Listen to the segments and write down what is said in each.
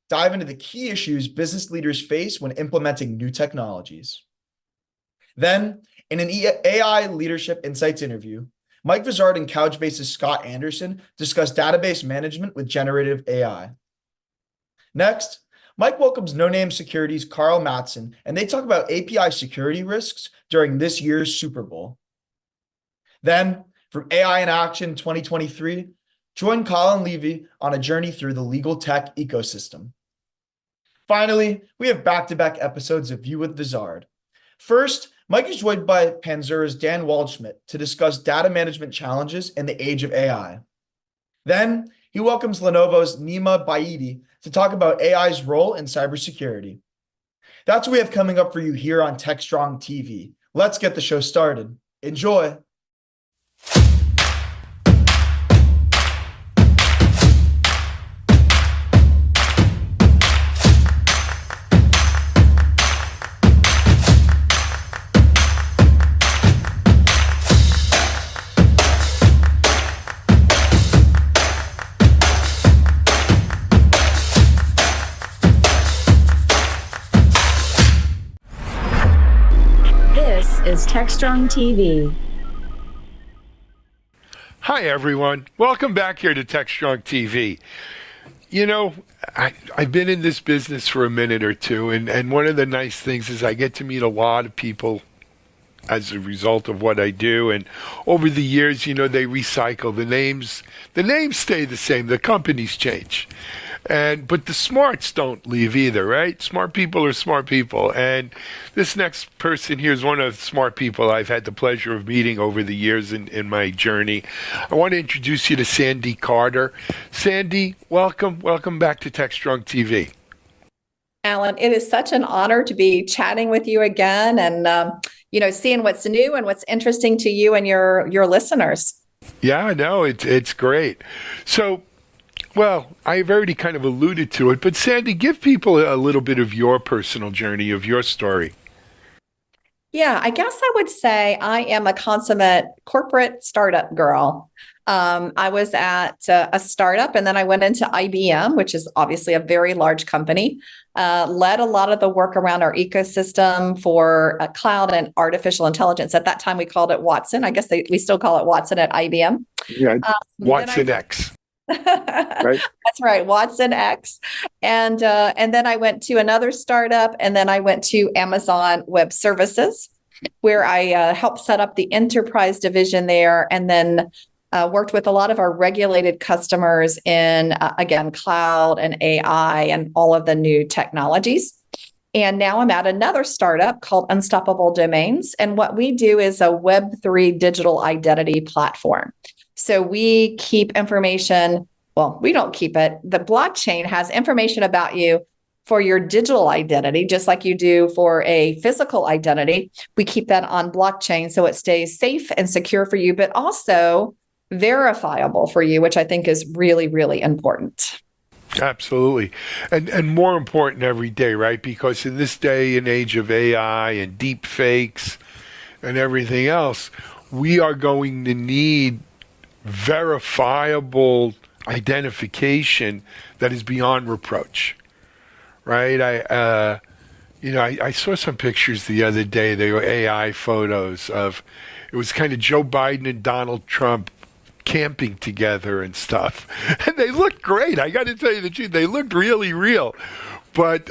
dive into the key issues business leaders face when implementing new technologies. Then, in an AI Leadership Insights interview, Mike Vizard and Couchbase's Scott Anderson discuss database management with generative AI. Next, Mike welcomes No Name Security's Carl Mattson, and they talk about API security risks during this year's Super Bowl. Then, from AI in Action 2023, join Colin Levy on a journey through the legal tech ecosystem. Finally, we have back-to-back episodes of View with Vizard. First, Mike is joined by Panzura's Dan Waldschmidt to discuss data management challenges in the age of AI. Then, he welcomes Lenovo's Nima Baidi to talk about AI's role in cybersecurity. That's what we have coming up for you here on Techstrong TV. Let's get the show started. Enjoy. Is Techstrong TV. Hi, everyone. Welcome back here to Techstrong TV. You know, I've been in this business for a minute or two, and one of the nice things is I get to meet a lot of people as a result of what I do. And over the years, you know, they recycle the names. The names stay the same. The companies change. But the smarts don't leave either, right? Smart people are smart people. And this next person here is one of the smart people I've had the pleasure of meeting over the years in my journey. I want to introduce you to Sandy Carter. Sandy, welcome. Welcome back to Techstrong TV. Alan, it is such an honor to be chatting with you again and, seeing what's new and what's interesting to you and your listeners. Yeah, no, it's great. So, well, I've already kind of alluded to it, but Sandy, give people a little bit of your personal journey, of your story. Yeah, I guess I would say I am a consummate corporate startup girl. I was at a startup and then I went into IBM, which is obviously a very large company, led a lot of the work around our ecosystem for cloud and artificial intelligence. At that time, we called it Watson. I guess we still call it Watson at IBM. Yeah, Watson X. Right. That's right, Watson X. And then I went to another startup, and then I went to Amazon Web Services, where I helped set up the enterprise division there, and then worked with a lot of our regulated customers in, again, cloud and AI and all of the new technologies. And now I'm at another startup called Unstoppable Domains. And what we do is a Web3 digital identity platform. So we keep information, well, we don't keep it. The blockchain has information about you for your digital identity, just like you do for a physical identity. We keep that on blockchain so it stays safe and secure for you, but also verifiable for you, which I think is really, really important. Absolutely. And more important every day, right? Because in this day and age of AI and deep fakes and everything else, we are going to need verifiable identification that is beyond reproach, right? I saw some pictures the other day. They were AI photos of, it was kind of Joe Biden and Donald Trump camping together and stuff. And they looked great. I got to tell you the truth. They looked really real. But,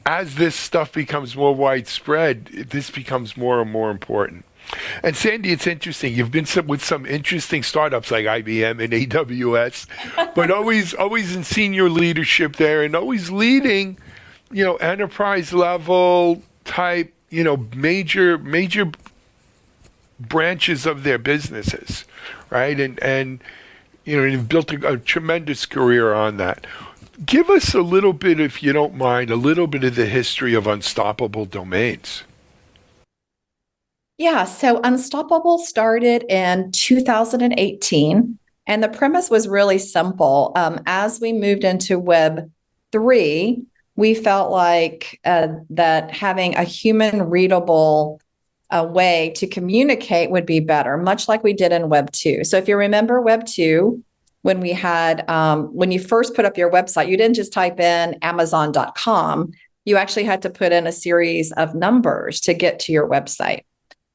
as this stuff becomes more widespread, this becomes more and more important. And Sandy, it's interesting. You've been with some interesting startups like IBM and AWS, but always in senior leadership there and always leading, enterprise level type, major branches of their businesses, right? And you've built a tremendous career on that. Give us a little bit, if you don't mind, a little bit of the history of Unstoppable Domains. Yeah, so Unstoppable started in 2018, and the premise was really simple. As we moved into Web 3, we felt like that having a human-readable way to communicate would be better, much like we did in Web 2. So if you remember Web 2, when we had, when you first put up your website, you didn't just type in Amazon.com. You actually had to put in a series of numbers to get to your website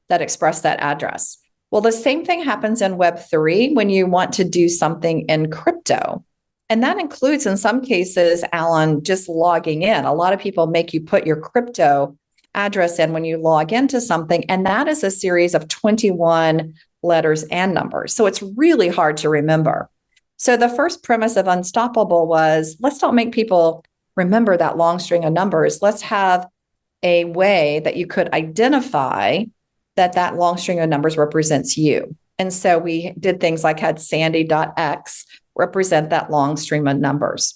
that express that address. Well, the same thing happens in Web3 when you want to do something in crypto. And that includes, in some cases, Alan, just logging in. A lot of people make you put your crypto address in when you log into something, and that is a series of 21 letters and numbers. So it's really hard to remember. So the first premise of Unstoppable was, let's don't make people remember that long string of numbers. Let's have a way that you could identify that long string of numbers represents you. And so we did things like had Sandy.x represent that long stream of numbers.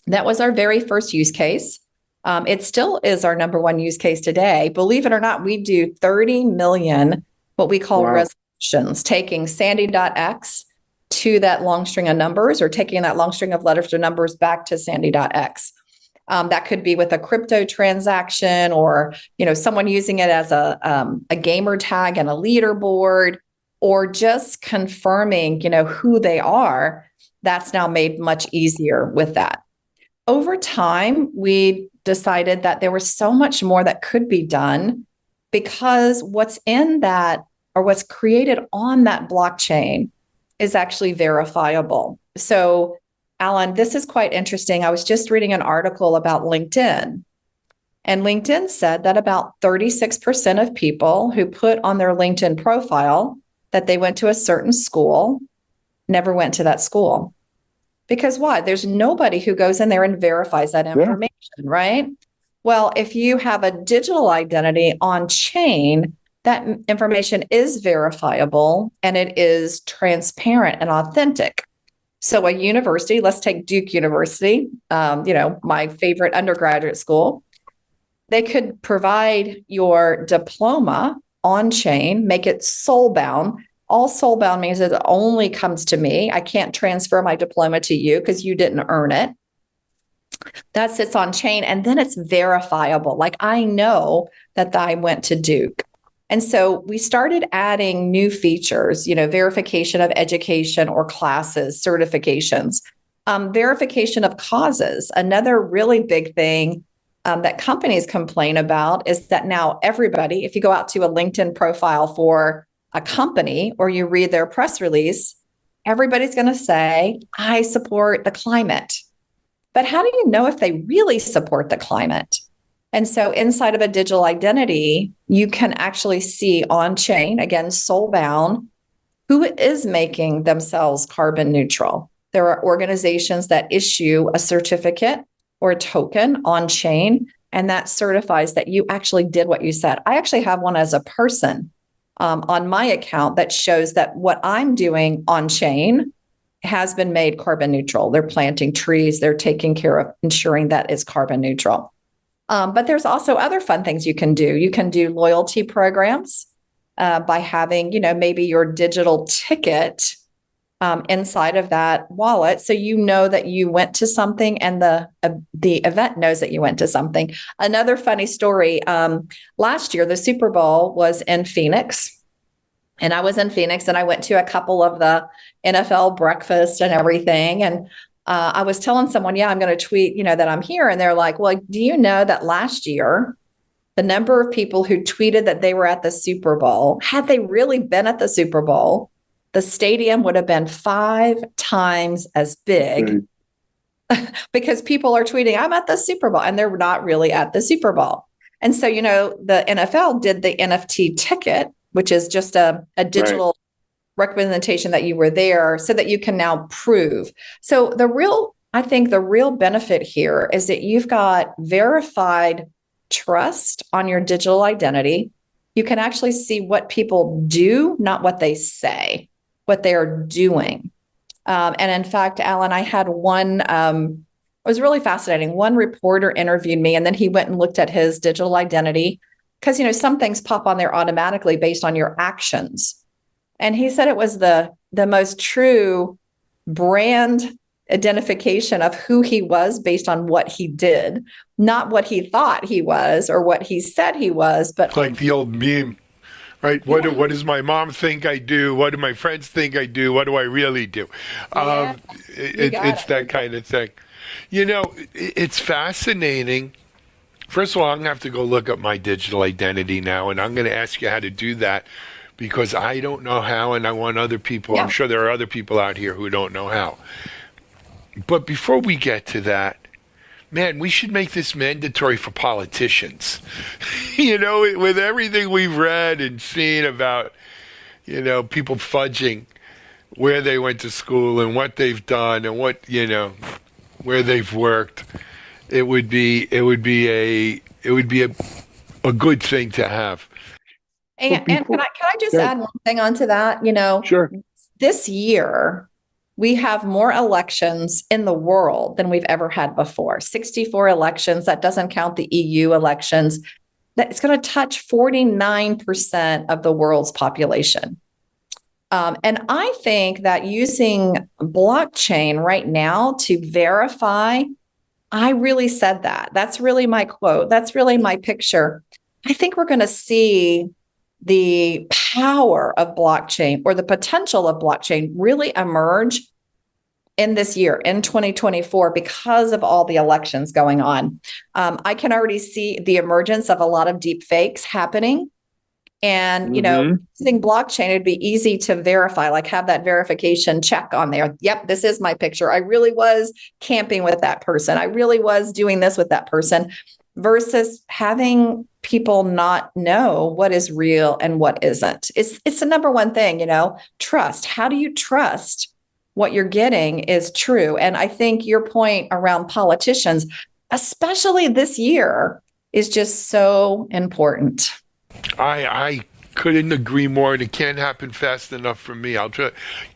That was our very first use case. It still is our number one use case today. Believe it or not, we do 30 million, what we call resolutions, taking Sandy.x to that long string of numbers, or taking that long string of letters or numbers back to Sandy.x. That could be with a crypto transaction, or someone using it as a gamer tag and a leaderboard, or just confirming who they are. That's now made much easier with that. Over time, we decided that there was so much more that could be done, because what's in that, or what's created on that blockchain, is actually verifiable. So Alan, this is quite interesting. I was just reading an article about LinkedIn, and LinkedIn said that about 36% of people who put on their LinkedIn profile that they went to a certain school never went to that school. Because why? There's nobody who goes in there and verifies that information, right? Well, if you have a digital identity on chain, that information is verifiable and it is transparent and authentic. So a university, let's take Duke University, my favorite undergraduate school, they could provide your diploma on chain, make it soul-bound. All soul-bound means it only comes to me. I can't transfer my diploma to you because you didn't earn it. That sits on chain, and then it's verifiable. Like, I know that I went to Duke. And so we started adding new features, verification of education or classes, certifications, verification of causes. Another really big thing that companies complain about is that now everybody, if you go out to a LinkedIn profile for a company or you read their press release, everybody's going to say, I support the climate. But how do you know if they really support the climate? And so inside of a digital identity, you can actually see on chain, again, soul-bound, who is making themselves carbon neutral. There are organizations that issue a certificate or a token on chain, and that certifies that you actually did what you said. I actually have one as a person on my account that shows that what I'm doing on chain has been made carbon neutral. They're planting trees, they're taking care of ensuring that it's carbon neutral. But there's also other fun things you can do. You can do loyalty programs by having, maybe your digital ticket inside of that wallet, so you know that you went to something, and the event knows that you went to something. Another funny story: last year, the Super Bowl was in Phoenix, and I was in Phoenix, and I went to a couple of the NFL breakfast and everything, and I was telling someone, I'm going to tweet, that I'm here, and they're like, well, do you know that last year, the number of people who tweeted that they were at the Super Bowl, had they really been at the Super Bowl, the stadium would have been 5 times as big because people are tweeting, I'm at the Super Bowl, and they're not really at the Super Bowl. And so, the NFL did the NFT ticket, which is just a digital representation that you were there, so that you can now prove. So the real benefit here is that you've got verified trust on your digital identity. You can actually see what people do, not what they say, what they are doing. And in fact, Alan, I had one, it was really fascinating. One reporter interviewed me, and then he went and looked at his digital identity, because, some things pop on there automatically based on your actions. And he said it was the most true brand identification of who he was based on what he did, not what he thought he was or what he said he was, but like the old meme right? What does my mom think I do? What do my friends think I do? What do I really do? Yeah, It's that kind of thing. It's fascinating. First of all, I'm going to have to go look up my digital identity now, and I'm going to ask you how to do that because I don't know how, and I want other people. Yeah. I'm sure there are other people out here who don't know how. But before we get to that, man, we should make this mandatory for politicians. With everything we've read and seen about, people fudging where they went to school and what they've done and where they've worked, it would be a good thing to have. And can I just add one thing onto that? Sure. This year we have more elections in the world than we've ever had before. 64 elections. That doesn't count the EU elections. It's going to touch 49% of the world's population. And I think that using blockchain right now to verify, I really said that. That's really my quote. That's really my picture. I think we're going to see the power of blockchain or the potential of blockchain really emerge in this year, in 2024, because of all the elections going on. I can already see the emergence of a lot of deep fakes happening. And, using blockchain, it'd be easy to verify, like have that verification check on there. Yep, this is my picture. I really was camping with that person. I really was doing this with that person, versus having people not know what is real and what isn't. It's the number one thing, trust. How do you trust what you're getting is true? And I think your point around politicians, especially this year, is just so important. I couldn't agree more, and it can't happen fast enough for me. I'll try.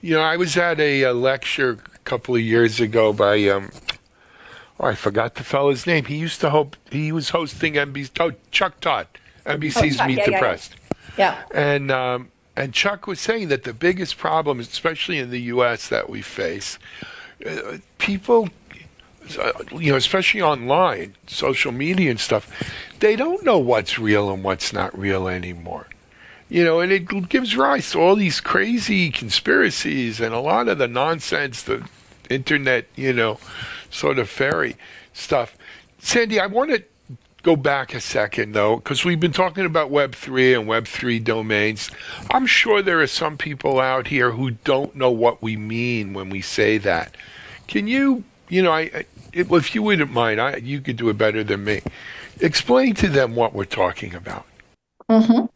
I was at a lecture a couple of years ago by I forgot the fellow's name. He was hosting Chuck Todd, NBC's Meet the Press. Yeah. And Chuck was saying that the biggest problem, especially in the U.S., that we face, people, especially online, social media and stuff, they don't know what's real and what's not real anymore. And it gives rise to all these crazy conspiracies and a lot of the nonsense, the internet, sort of fairy stuff. Sandy, I want to go back a second, though, because we've been talking about Web3 and Web3 domains. I'm sure there are some people out here who don't know what we mean when we say that. Can you, if you wouldn't mind, you could do it better than me. Explain to them what we're talking about. Mm-hmm.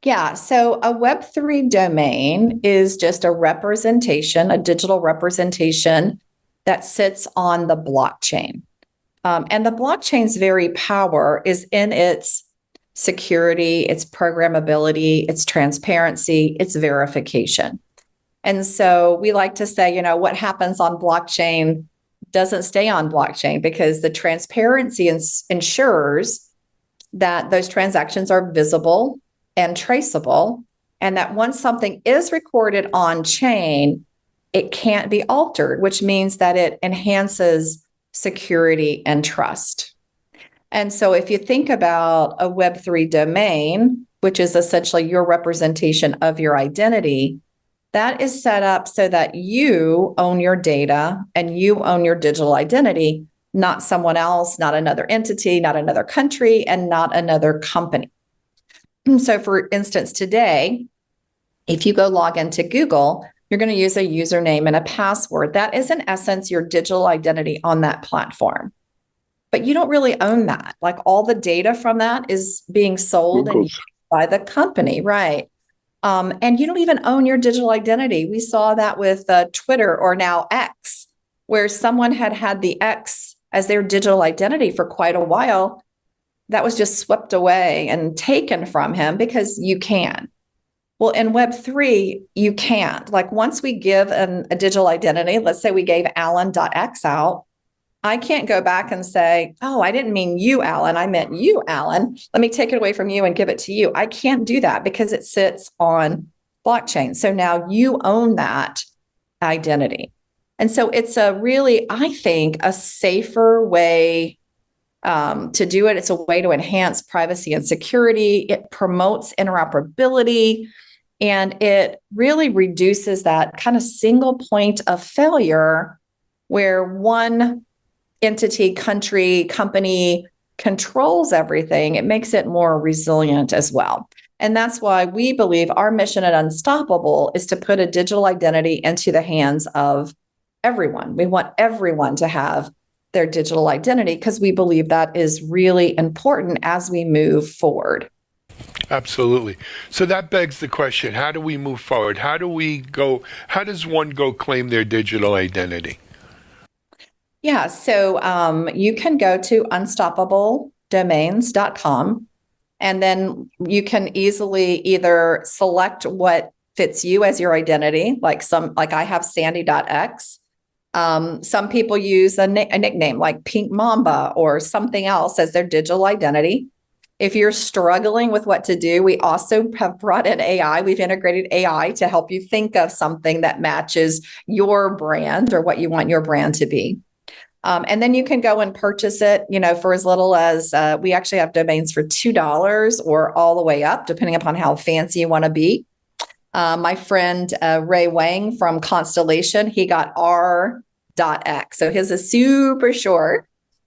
Yeah. So a Web3 domain is just a representation, a digital representation that sits on the blockchain. And the blockchain's very power is in its security, its programmability, its transparency, its verification. And so we like to say, what happens on blockchain doesn't stay on blockchain, because the transparency ensures that those transactions are visible and traceable, and that once something is recorded on chain, it can't be altered, which means that it enhances security and trust. And so if you think about a Web3 domain, which is essentially your representation of your identity, that is set up so that you own your data and you own your digital identity, not someone else, not another entity, not another country, and not another company. So for instance, today, if you go log into Google, you're going to use a username and a password. That is, in essence, your digital identity on that platform. But you don't really own that. Like, all the data from that is being sold and used by the company, right? And you don't even own your digital identity. We saw that with Twitter, or now X, where someone had the X as their digital identity for quite a while. That was just swept away and taken from him because you can. Well, in Web3, you can't. Like, once we give a digital identity, let's say we gave Alan.x out, I can't go back and say, oh, I didn't mean you, Alan. I meant you, Alan. Let me take it away from you and give it to you. I can't do that because it sits on blockchain. So now you own that identity. And so it's a really, I think, a safer way to do it. It's a way to enhance privacy and security. It promotes interoperability, and it really reduces that kind of single point of failure where one entity, country, company controls everything. It makes it more resilient as well. And that's why we believe our mission at Unstoppable is to put a digital identity into the hands of everyone. We want everyone to have their digital identity because we believe that is really important as we move forward. Absolutely. So that begs the question, how do we move forward? How does one go claim their digital identity? Yeah, so you can go to unstoppabledomains.com, and then you can easily either select what fits you as your identity, like I have Sandy.x. Some people use a nickname like Pink Mamba or something else as their digital identity. If you're struggling with what to do, we also have brought in AI. We've integrated AI to help you think of something that matches your brand or what you want your brand to be. And then you can go and purchase it, for as little as we actually have domains for $2 or all the way up, depending upon how fancy you want to be. My friend Ray Wang from Constellation, he got R.X. So his is super short.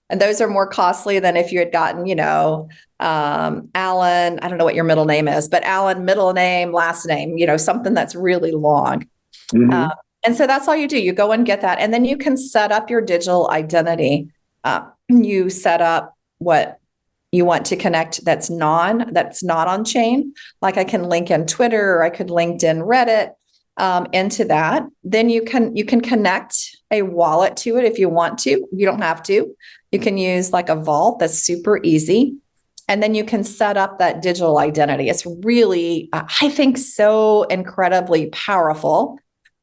And those are more costly than if you had gotten, Alan, I don't know what your middle name is, but Alan, middle name, last name, something that's really long. Mm-hmm. And so that's all you do. You go and get that. And then you can set up your digital identity. You set up what you want to connect that's not on chain. Like I can link in Twitter, or I could link in Reddit into that. Then you can connect a wallet to it if you want to. You don't have to. You can use like a vault. That's super easy. And then you can set up that digital identity. It's really, I think, so incredibly powerful.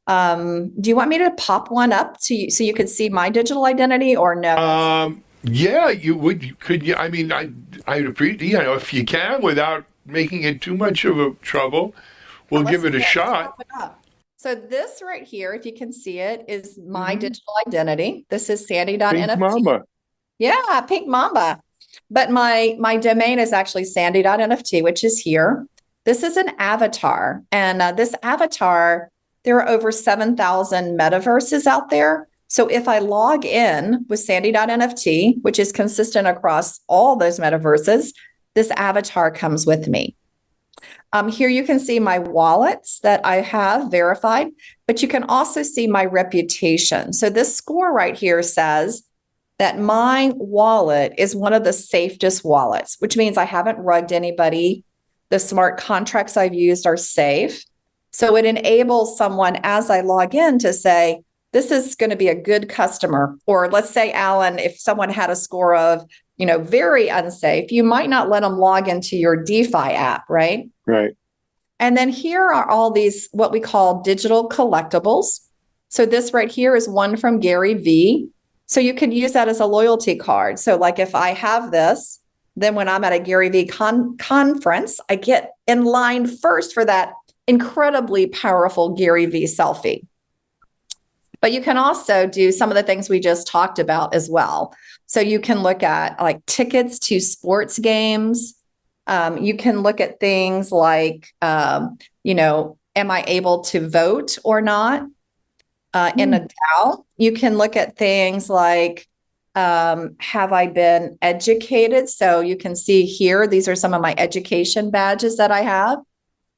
Do you want me to pop one up so you could see my digital identity, or no? Yeah, you would. Could you? I mean, I'd appreciate, if you can, without making it too much of a trouble, we'll give it a shot. So this right here, if you can see it, is my digital identity. This is Sandy.nft. Pink Mamba. Yeah, Pink Mamba. But my domain is actually Sandy.nft, which is here. This is an avatar. And this avatar, there are over 7,000 metaverses out there. So if I log in with Sandy.nft, which is consistent across all those metaverses, this avatar comes with me. Here you can see my wallets that I have verified, but you can also see my reputation. So this score right here says that my wallet is one of the safest wallets, which means I haven't rugged anybody. The smart contracts I've used are safe. So it enables someone as I log in to say, this is going to be a good customer. Or let's say, Alan, if someone had a score of, very unsafe, you might not let them log into your DeFi app, right? Right. And then here are all these, what we call digital collectibles. So this right here is one from Gary V. So you could use that as a loyalty card. So like if I have this, then when I'm at a Gary V conference, I get in line first for that incredibly powerful Gary V selfie. But you can also do some of the things we just talked about as well. So you can look at like tickets to sports games. You can look at things like, am I able to vote or not in a DAO? You can look at things like, have I been educated? So you can see here, these are some of my education badges that I have.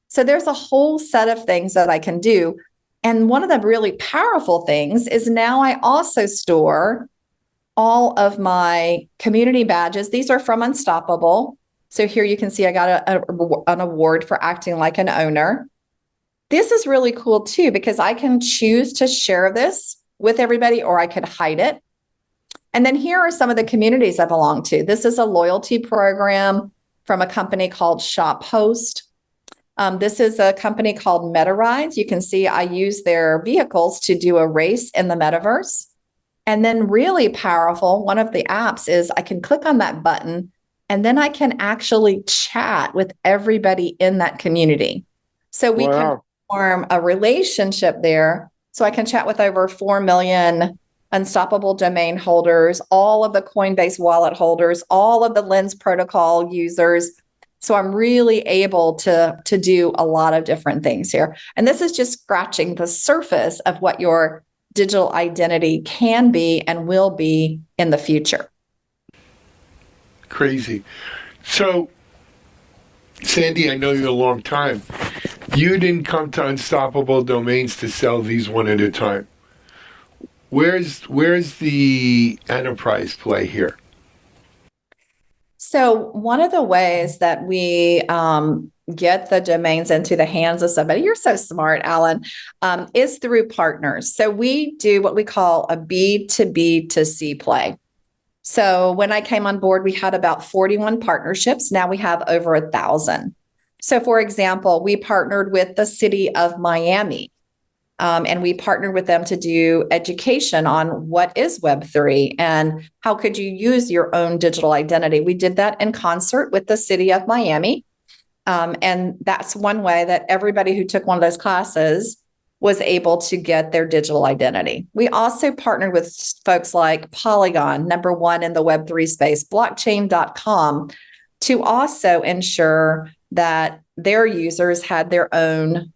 So there's a whole set of things that I can do. And one of the really powerful things is now I also store all of my community badges. These are from Unstoppable. So here you can see I got an award for acting like an owner. This is really cool too, because I can choose to share this with everybody, or I could hide it. And then here are some of the communities I belong to. This is a loyalty program from a company called ShopHost. This is a company called MetaRides. You can see I use their vehicles to do a race in the metaverse. And then really powerful, one of the apps is I can click on that button and then I can actually chat with everybody in that community. So we can form a relationship there. So I can chat with over 4 million Unstoppable domain holders, all of the Coinbase wallet holders, all of the Lens protocol users. So I'm really able to do a lot of different things here. And this is just scratching the surface of what your digital identity can be and will be in the future. Crazy. So, Sandy, I know you a long time. You didn't come to Unstoppable Domains to sell these one at a time. Where's the enterprise play here? So one of the ways that we get the domains into the hands of somebody, you're so smart, Alan, is through partners. So we do what we call a B2B to C play. So when I came on board, we had about 41 partnerships. Now we have over 1,000. So for example, we partnered with the city of Miami. And we partnered with them to do education on what is Web3 and how could you use your own digital identity. We did that in concert with the city of Miami. And that's one way that everybody who took one of those classes was able to get their digital identity. We also partnered with folks like Polygon, number one in the Web3 space, blockchain.com, to also ensure that their users had their own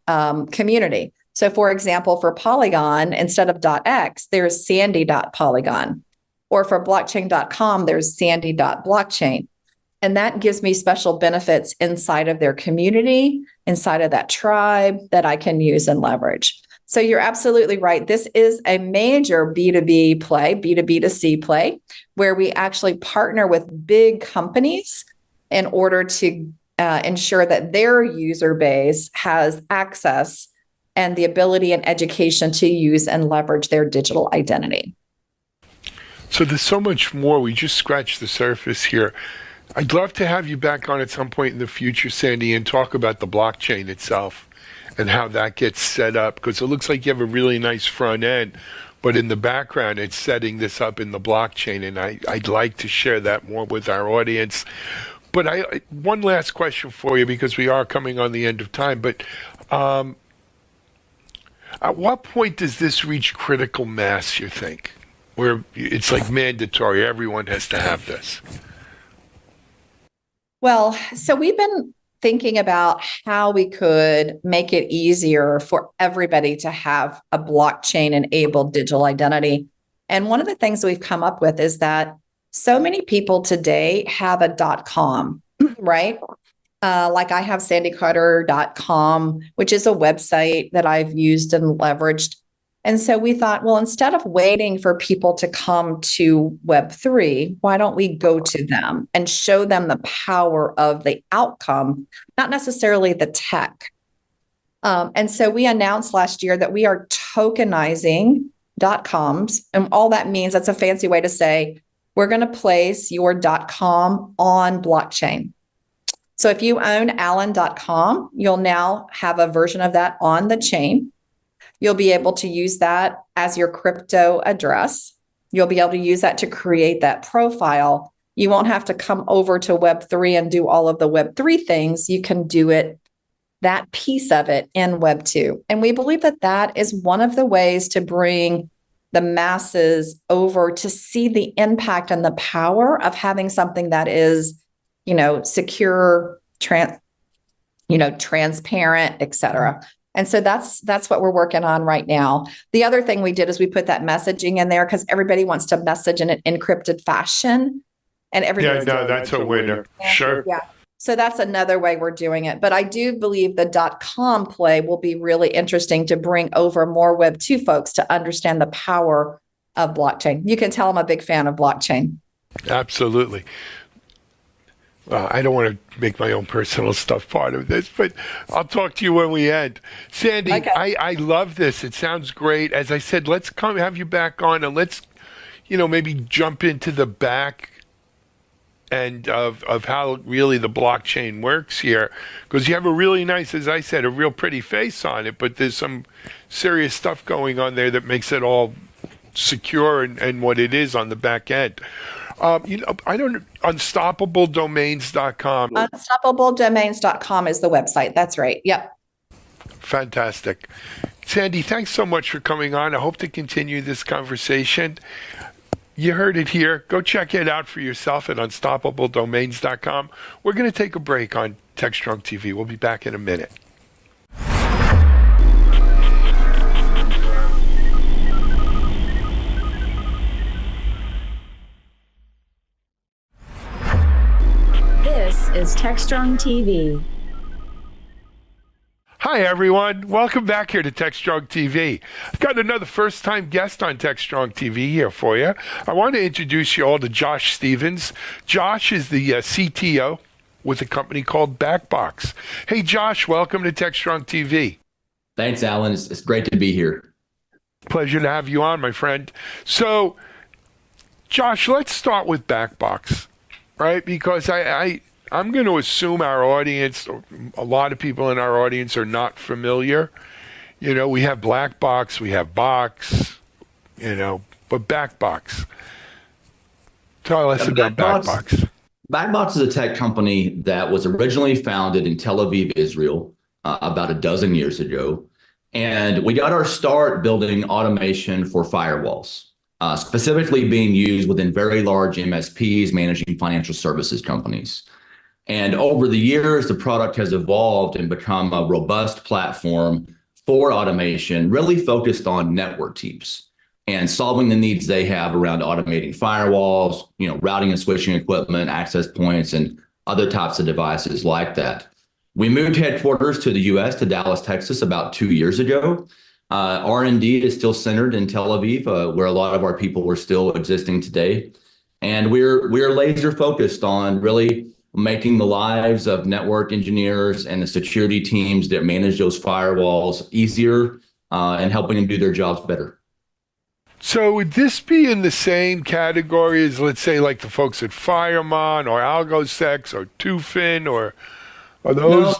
community. So for example, for Polygon, instead of .x, there's sandy.polygon. Or for blockchain.com, there's sandy.blockchain. And that gives me special benefits inside of their community, inside of that tribe that I can use and leverage. So you're absolutely right. This is a major B2B play, B2B to C play, where we actually partner with big companies in order to ensure that their user base has access and the ability and education to use and leverage their digital identity. So there's so much more. We just scratched the surface here. I'd love to have you back on at some point in the future, Sandy, and talk about the blockchain itself and how that gets set up, because it looks like you have a really nice front end, but in the background, it's setting this up in the blockchain, and I'd like to share that more with our audience. But one last question for you, because we are coming on the end of time, but at what point does this reach critical mass, you think, where it's like mandatory, everyone has to have this? Well, so we've been thinking about how we could make it easier for everybody to have a blockchain-enabled digital identity. And one of the things we've come up with is that so many people today have a .com, right? Like I have sandycarter.com, which is a website that I've used and leveraged. And so we thought, well, instead of waiting for people to come to Web3, why don't we go to them and show them the power of the outcome, not necessarily the tech. And so we announced last year that we are tokenizing .coms. And all that means, that's a fancy way to say, we're going to place your .com on blockchain. So if you own Allen.com, you'll now have a version of that on the chain. You'll be able to use that as your crypto address. You'll be able to use that to create that profile. You won't have to come over to Web3 and do all of the Web3 things. You can do it, that piece of it, in Web2. And we believe that that is one of the ways to bring the masses over to see the impact and the power of having something that is, secure, transparent, et cetera. And so that's what we're working on right now. The other thing we did is we put that messaging in there because everybody wants to message in an encrypted fashion. And everybody, that's a winner. Sure. Yeah. So that's another way we're doing it. But I do believe the .com play will be really interesting to bring over more Web2 folks to understand the power of blockchain. You can tell I'm a big fan of blockchain. Absolutely. I don't want to make my own personal stuff part of this, but I'll talk to you when we end. Sandy, okay. I love this. It sounds great. As I said, let's come have you back on and let's, maybe jump into the back end of how really the blockchain works here. Because you have a really nice, as I said, a real pretty face on it, but there's some serious stuff going on there that makes it all secure and what it is on the back end. Unstoppabledomains.com. Unstoppabledomains.com is the website. That's right. Yep. Fantastic. Sandy, thanks so much for coming on. I hope to continue this conversation. You heard it here. Go check it out for yourself at unstoppabledomains.com. We're going to take a break on Techstrong TV. We'll be back in a minute. This is Techstrong TV. Hi, everyone. Welcome back here to Techstrong TV. I've got another first-time guest on Techstrong TV here for you. I want to introduce you all to Josh Stevens. Josh is the CTO with a company called Backbox. Hey, Josh, welcome to Techstrong TV. Thanks, Alan. It's great to be here. Pleasure to have you on, my friend. So, Josh, let's start with Backbox, right? Because I'm going to assume our audience, a lot of people in our audience are not familiar. You know, we have Black Box, we have Box, you know, but Backbox. Tell us about Backbox. Backbox is a tech company that was originally founded in Tel Aviv, Israel, about a dozen years ago. And we got our start building automation for firewalls, specifically being used within very large MSPs managing financial services companies. And over the years, the product has evolved and become a robust platform for automation, really focused on network teams and solving the needs they have around automating firewalls, you know, routing and switching equipment, access points, and other types of devices like that. We moved headquarters to the U.S., to Dallas, Texas, about 2 years ago. R&D is still centered in Tel Aviv, where a lot of our people are still existing today. And we're laser focused on really making the lives of network engineers and the security teams that manage those firewalls easier and helping them do their jobs better. So would this be in the same category as, let's say, like the folks at Fireman or AlgoSex or Tufin or those?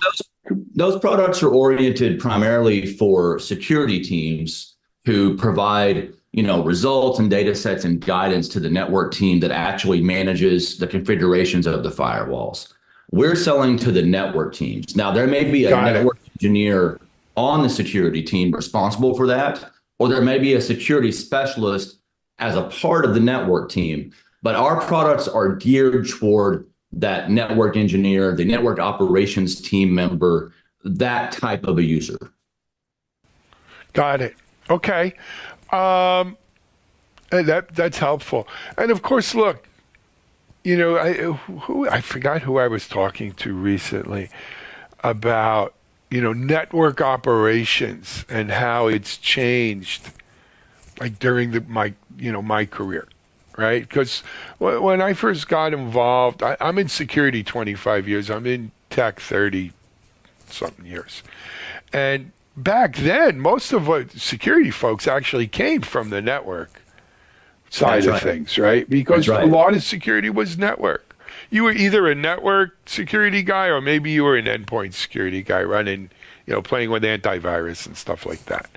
No, those products are oriented primarily for security teams who provide, you know, results and data sets and guidance to the network team that actually manages the configurations of the firewalls. We're selling to the network teams. Now, there may be a network engineer on the security team responsible for that, or there may be a security specialist as a part of the network team. But our products are geared toward that network engineer, the network operations team member, that type of a user. Got it. Okay. That's helpful. And of course, look, you know, I forgot who I was talking to recently about, you know, network operations and how it's changed, like during my career, right? Because when I first got involved, I'm in security 25 years. I'm in tech 30 something years, and back then, most of what security folks actually came from the network side of things, right? Because a lot of security was network. You were either a network security guy or maybe you were an endpoint security guy running, you know, playing with antivirus and stuff like that.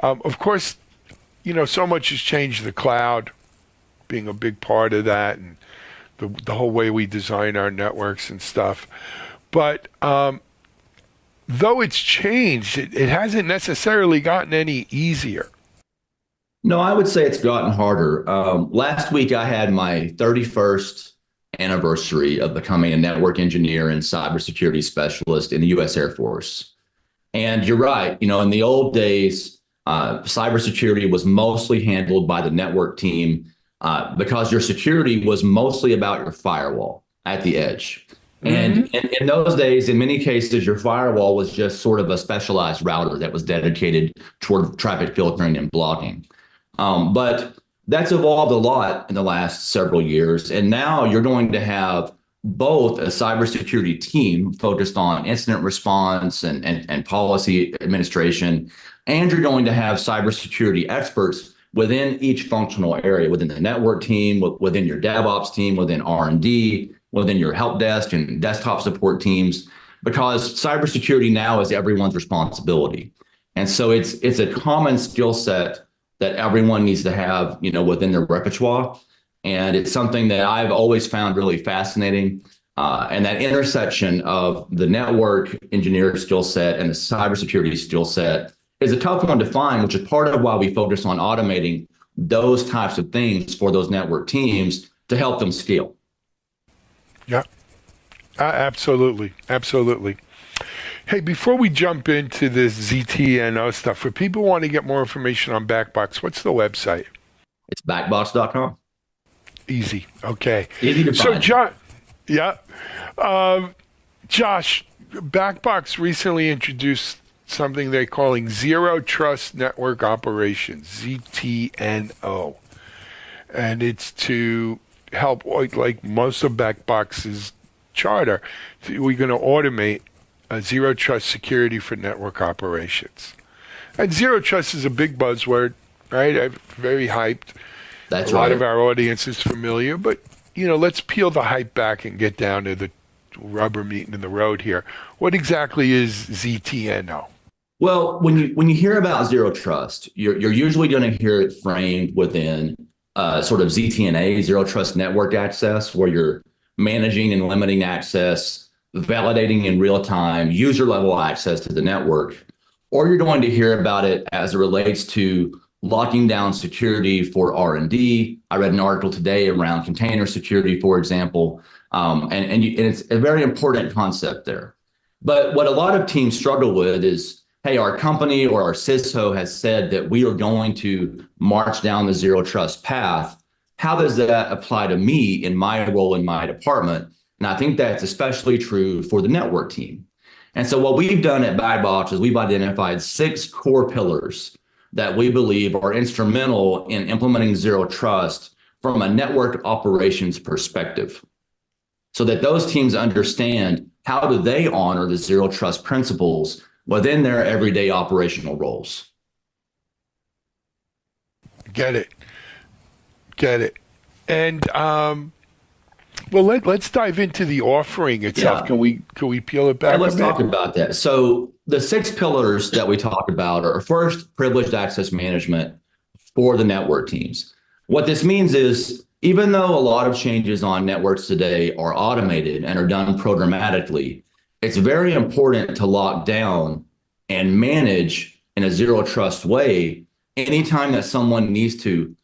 Of course, you know, so much has changed, the cloud being a big part of that, and the whole way we design our networks and stuff. But though it's changed, it hasn't necessarily gotten any easier. No, I would say it's gotten harder. Last week, I had my 31st anniversary of becoming a network engineer and cybersecurity specialist in the U.S. Air Force. And you're right. You know, in the old days, cybersecurity was mostly handled by the network team because your security was mostly about your firewall at the edge. And in those days, in many cases, your firewall was just sort of a specialized router that was dedicated toward traffic filtering and blocking. But that's evolved a lot in the last several years. And now you're going to have both a cybersecurity team focused on incident response and policy administration, and you're going to have cybersecurity experts within each functional area, within the network team, within your DevOps team, within R&D, within your help desk and desktop support teams, because cybersecurity now is everyone's responsibility. And so it's a common skill set that everyone needs to have, you know, within their repertoire. And it's something that I've always found really fascinating. And that intersection of the network engineer skill set and the cybersecurity skill set is a tough one to find, which is part of why we focus on automating those types of things for those network teams to help them scale. Yeah, absolutely. Absolutely. Hey, before we jump into this ZTNO stuff, for people who want to get more information on Backbox, what's the website? It's backbox.com. Easy. Okay. Easy to So, find. Josh, Backbox recently introduced something they're calling Zero Trust Network Operations, ZTNO. And it's to help, like most of Backbox's charter, we're going to automate zero trust security for network operations. And zero trust is a big buzzword, right? Very hyped. That's a lot right. of our audience is familiar, but let's peel the hype back and get down to the rubber meeting in the road here. What exactly is ZTNO? Well, when you hear about zero trust, you're usually going to hear it framed within sort of ZTNA, zero trust network access, where you're managing and limiting access, validating in real time, user level access to the network, or you're going to hear about it as it relates to locking down security for R&D. I read an article today around container security, for example, and it's a very important concept there. But what a lot of teams struggle with is, hey, our company or our CISO has said that we are going to march down the zero trust path. How does that apply to me in my role in my department? And I think that's especially true for the network team. And so what we've done at Backbox is we've identified 6 core pillars that we believe are instrumental in implementing zero trust from a network operations perspective, so that those teams understand how do they honor the zero trust principles within their everyday operational roles. Get it. And well, let's dive into the offering itself. Yeah. Can we peel it back? Let's a bit? talk about that. So the 6 pillars that we talk about are, first, privileged access management for the network teams. What this means is, even though a lot of changes on networks today are automated and are done programmatically, it's very important to lock down and manage in a zero trust way anytime that someone needs to,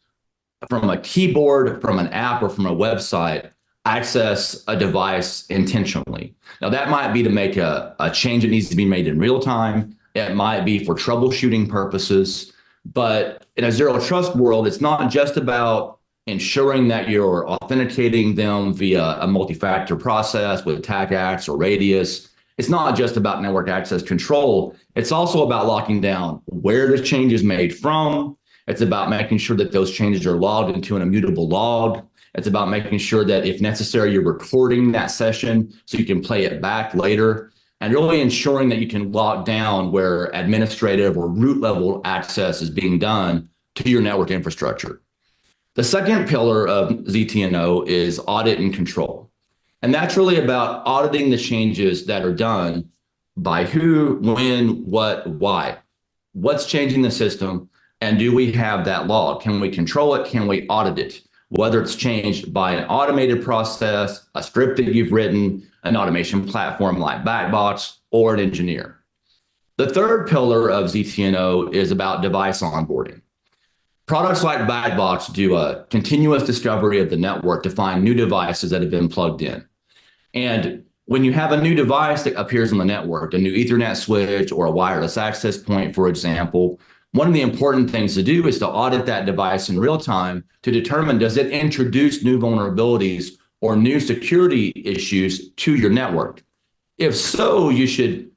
from a keyboard, from an app, or from a website, access a device intentionally. Now, that might be to make a change that needs to be made in real time. It might be for troubleshooting purposes. But in a zero trust world, it's not just about ensuring that you're authenticating them via a multi-factor process with TACACS or Radius. It's not just about network access control. It's also about locking down where the change is made from. It's about making sure that those changes are logged into an immutable log. It's about making sure that if necessary, you're recording that session so you can play it back later, and really ensuring that you can lock down where administrative or root level access is being done to your network infrastructure. The second pillar of ZTNO is audit and control. And that's really about auditing the changes that are done by who, when, what, why. What's changing the system, and do we have that log? Can we control it? Can we audit it? Whether it's changed by an automated process, a script that you've written, an automation platform like Backbox, or an engineer. The third pillar of ZTNO is about device onboarding. Products like Backbox do a continuous discovery of the network to find new devices that have been plugged in. And when you have a new device that appears on the network, a new Ethernet switch or a wireless access point, for example, one of the important things to do is to audit that device in real time to determine, does it introduce new vulnerabilities or new security issues to your network? If so, you should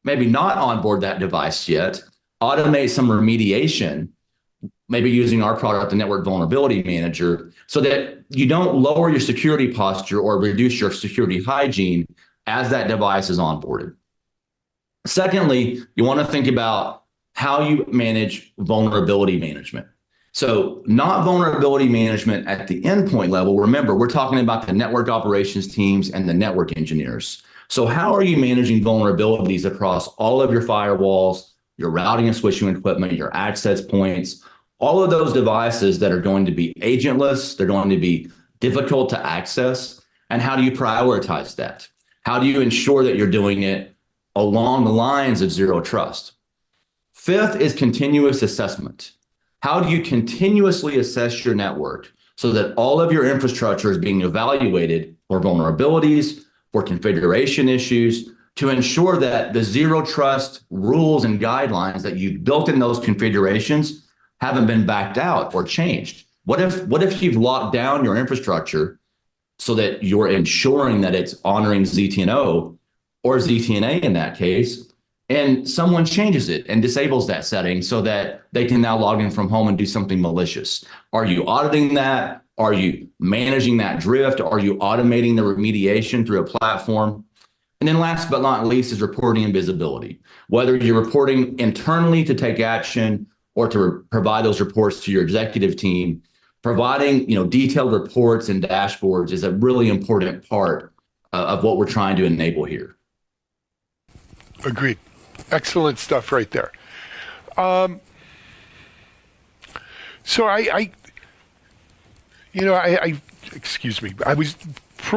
maybe not onboard that device yet, automate some remediation, maybe using our product, the Network Vulnerability Manager, so that you don't lower your security posture or reduce your security hygiene as that device is onboarded. Secondly, you want to think about how you manage vulnerability management. So not vulnerability management at the endpoint level. Remember, we're talking about the network operations teams and the network engineers. So how are you managing vulnerabilities across all of your firewalls, your routing and switching equipment, your access points, all of those devices that are going to be agentless, they're going to be difficult to access, and how do you prioritize that? How do you ensure that you're doing it along the lines of zero trust? Fifth is continuous assessment. How do you continuously assess your network so that all of your infrastructure is being evaluated for vulnerabilities, for configuration issues, to ensure that the zero trust rules and guidelines that you've built in those configurations haven't been backed out or changed? What if you've locked down your infrastructure so that you're ensuring that it's honoring ZTNO or ZTNA in that case, and someone changes it and disables that setting so that they can now log in from home and do something malicious? Are you auditing that? Are you managing that drift? Are you automating the remediation through a platform? And then last but not least is reporting and visibility. Whether you're reporting internally to take action or to provide those reports to your executive team, providing detailed reports and dashboards is a really important part of what we're trying to enable here. Agreed. Excellent stuff right there. So excuse me.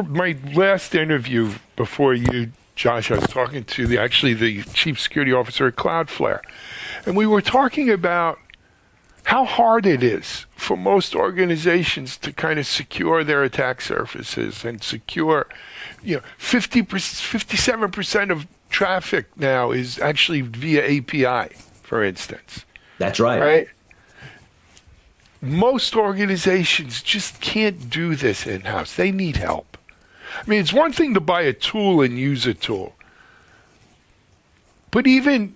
My last interview before you, Josh, I was talking to the chief security officer at Cloudflare, and we were talking about how hard it is for most organizations to kind of secure their attack surfaces and secure, 57% of traffic now is actually via API, for instance. That's right. Right? Most organizations just can't do this in-house. They need help. I mean, it's one thing to buy a tool and use a tool. But even,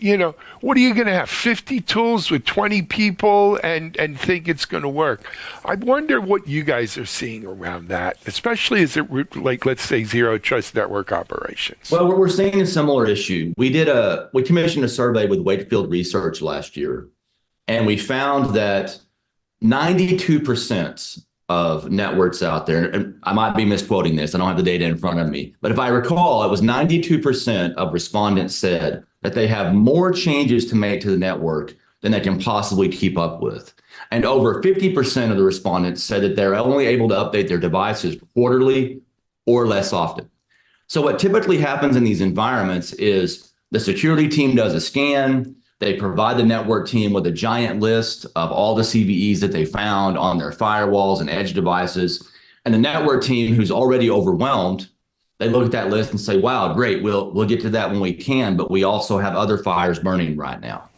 what are you going to have, 50 tools with 20 people and think it's going to work? I wonder what you guys are seeing around that, especially as it, like, let's say, zero trust network operations. Well, we're seeing a similar issue. We commissioned a survey with Wakefield Research last year, and we found that 92% of networks out there, and I might be misquoting this, I don't have the data in front of me, but if I recall, it was 92% of respondents said that they have more changes to make to the network than they can possibly keep up with. And over 50% of the respondents said that they're only able to update their devices quarterly or less often. So what typically happens in these environments is the security team does a scan, they provide the network team with a giant list of all the CVEs that they found on their firewalls and edge devices. And the network team, who's already overwhelmed, they look at that list and say, wow, great, we'll get to that when we can, but we also have other fires burning right now.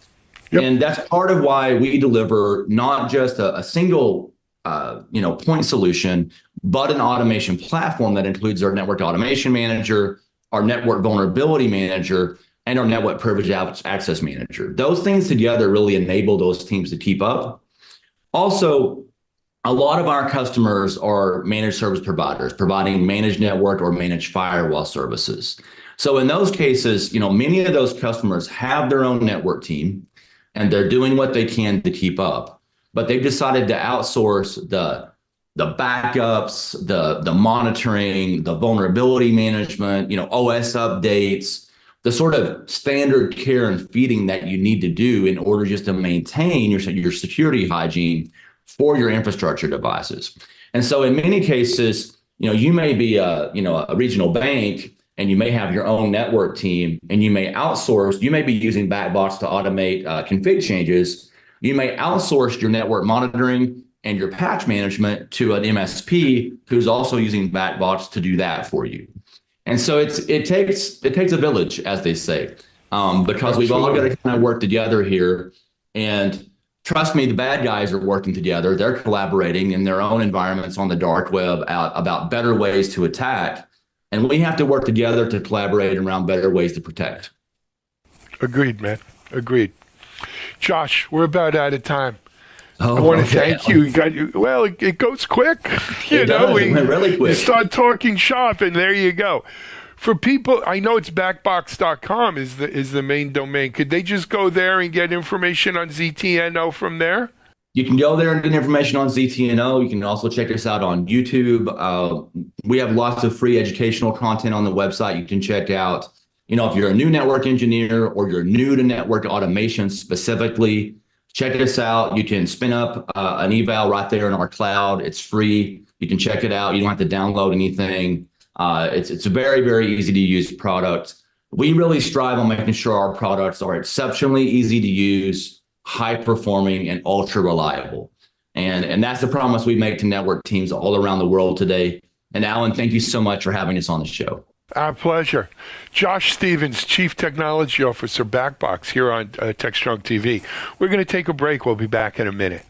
Yep. And that's part of why we deliver not just a single point solution, but an automation platform that includes our network automation manager, our network vulnerability manager, and our network privilege access manager. Those things together really enable those teams to keep up. Also, a lot of our customers are managed service providers providing managed network or managed firewall services. So in those cases, many of those customers have their own network team and they're doing what they can to keep up, but they've decided to outsource the backups, the monitoring, the vulnerability management, OS updates, the sort of standard care and feeding that you need to do in order just to maintain your security hygiene for your infrastructure devices. And so in many cases, you may be a regional bank and you may have your own network team and you may be using Backbox to automate config changes. You may outsource your network monitoring and your patch management to an MSP who's also using Backbox to do that for you. And so it takes a village, as they say, because we've all got to kind of work together here. And trust me, the bad guys are working together. They're collaborating in their own environments on the dark web about better ways to attack. And we have to work together to collaborate around better ways to protect. Agreed, man. Agreed. Josh, we're about out of time. I want to thank you. Well, it goes quick. It went really quick. You start talking shop, and there you go. For people, I know it's backbox.com is the main domain. Could they just go there and get information on ZTNO from there? You can go there and get information on ZTNO. You can also check us out on YouTube. We have lots of free educational content on the website you can check out. If you're a new network engineer or you're new to network automation specifically, check us out. You can spin up an eval right there in our cloud. It's free. You can check it out. You don't have to download anything. It's a very, very easy to use product. We really strive on making sure our products are exceptionally easy to use, high performing, and ultra reliable. And that's the promise we make to network teams all around the world today. And Alan, thank you so much for having us on the show. Our pleasure. Josh Stevens, Chief Technology Officer, Backbox, here on Techstrong TV. We're going to take a break. We'll be back in a minute.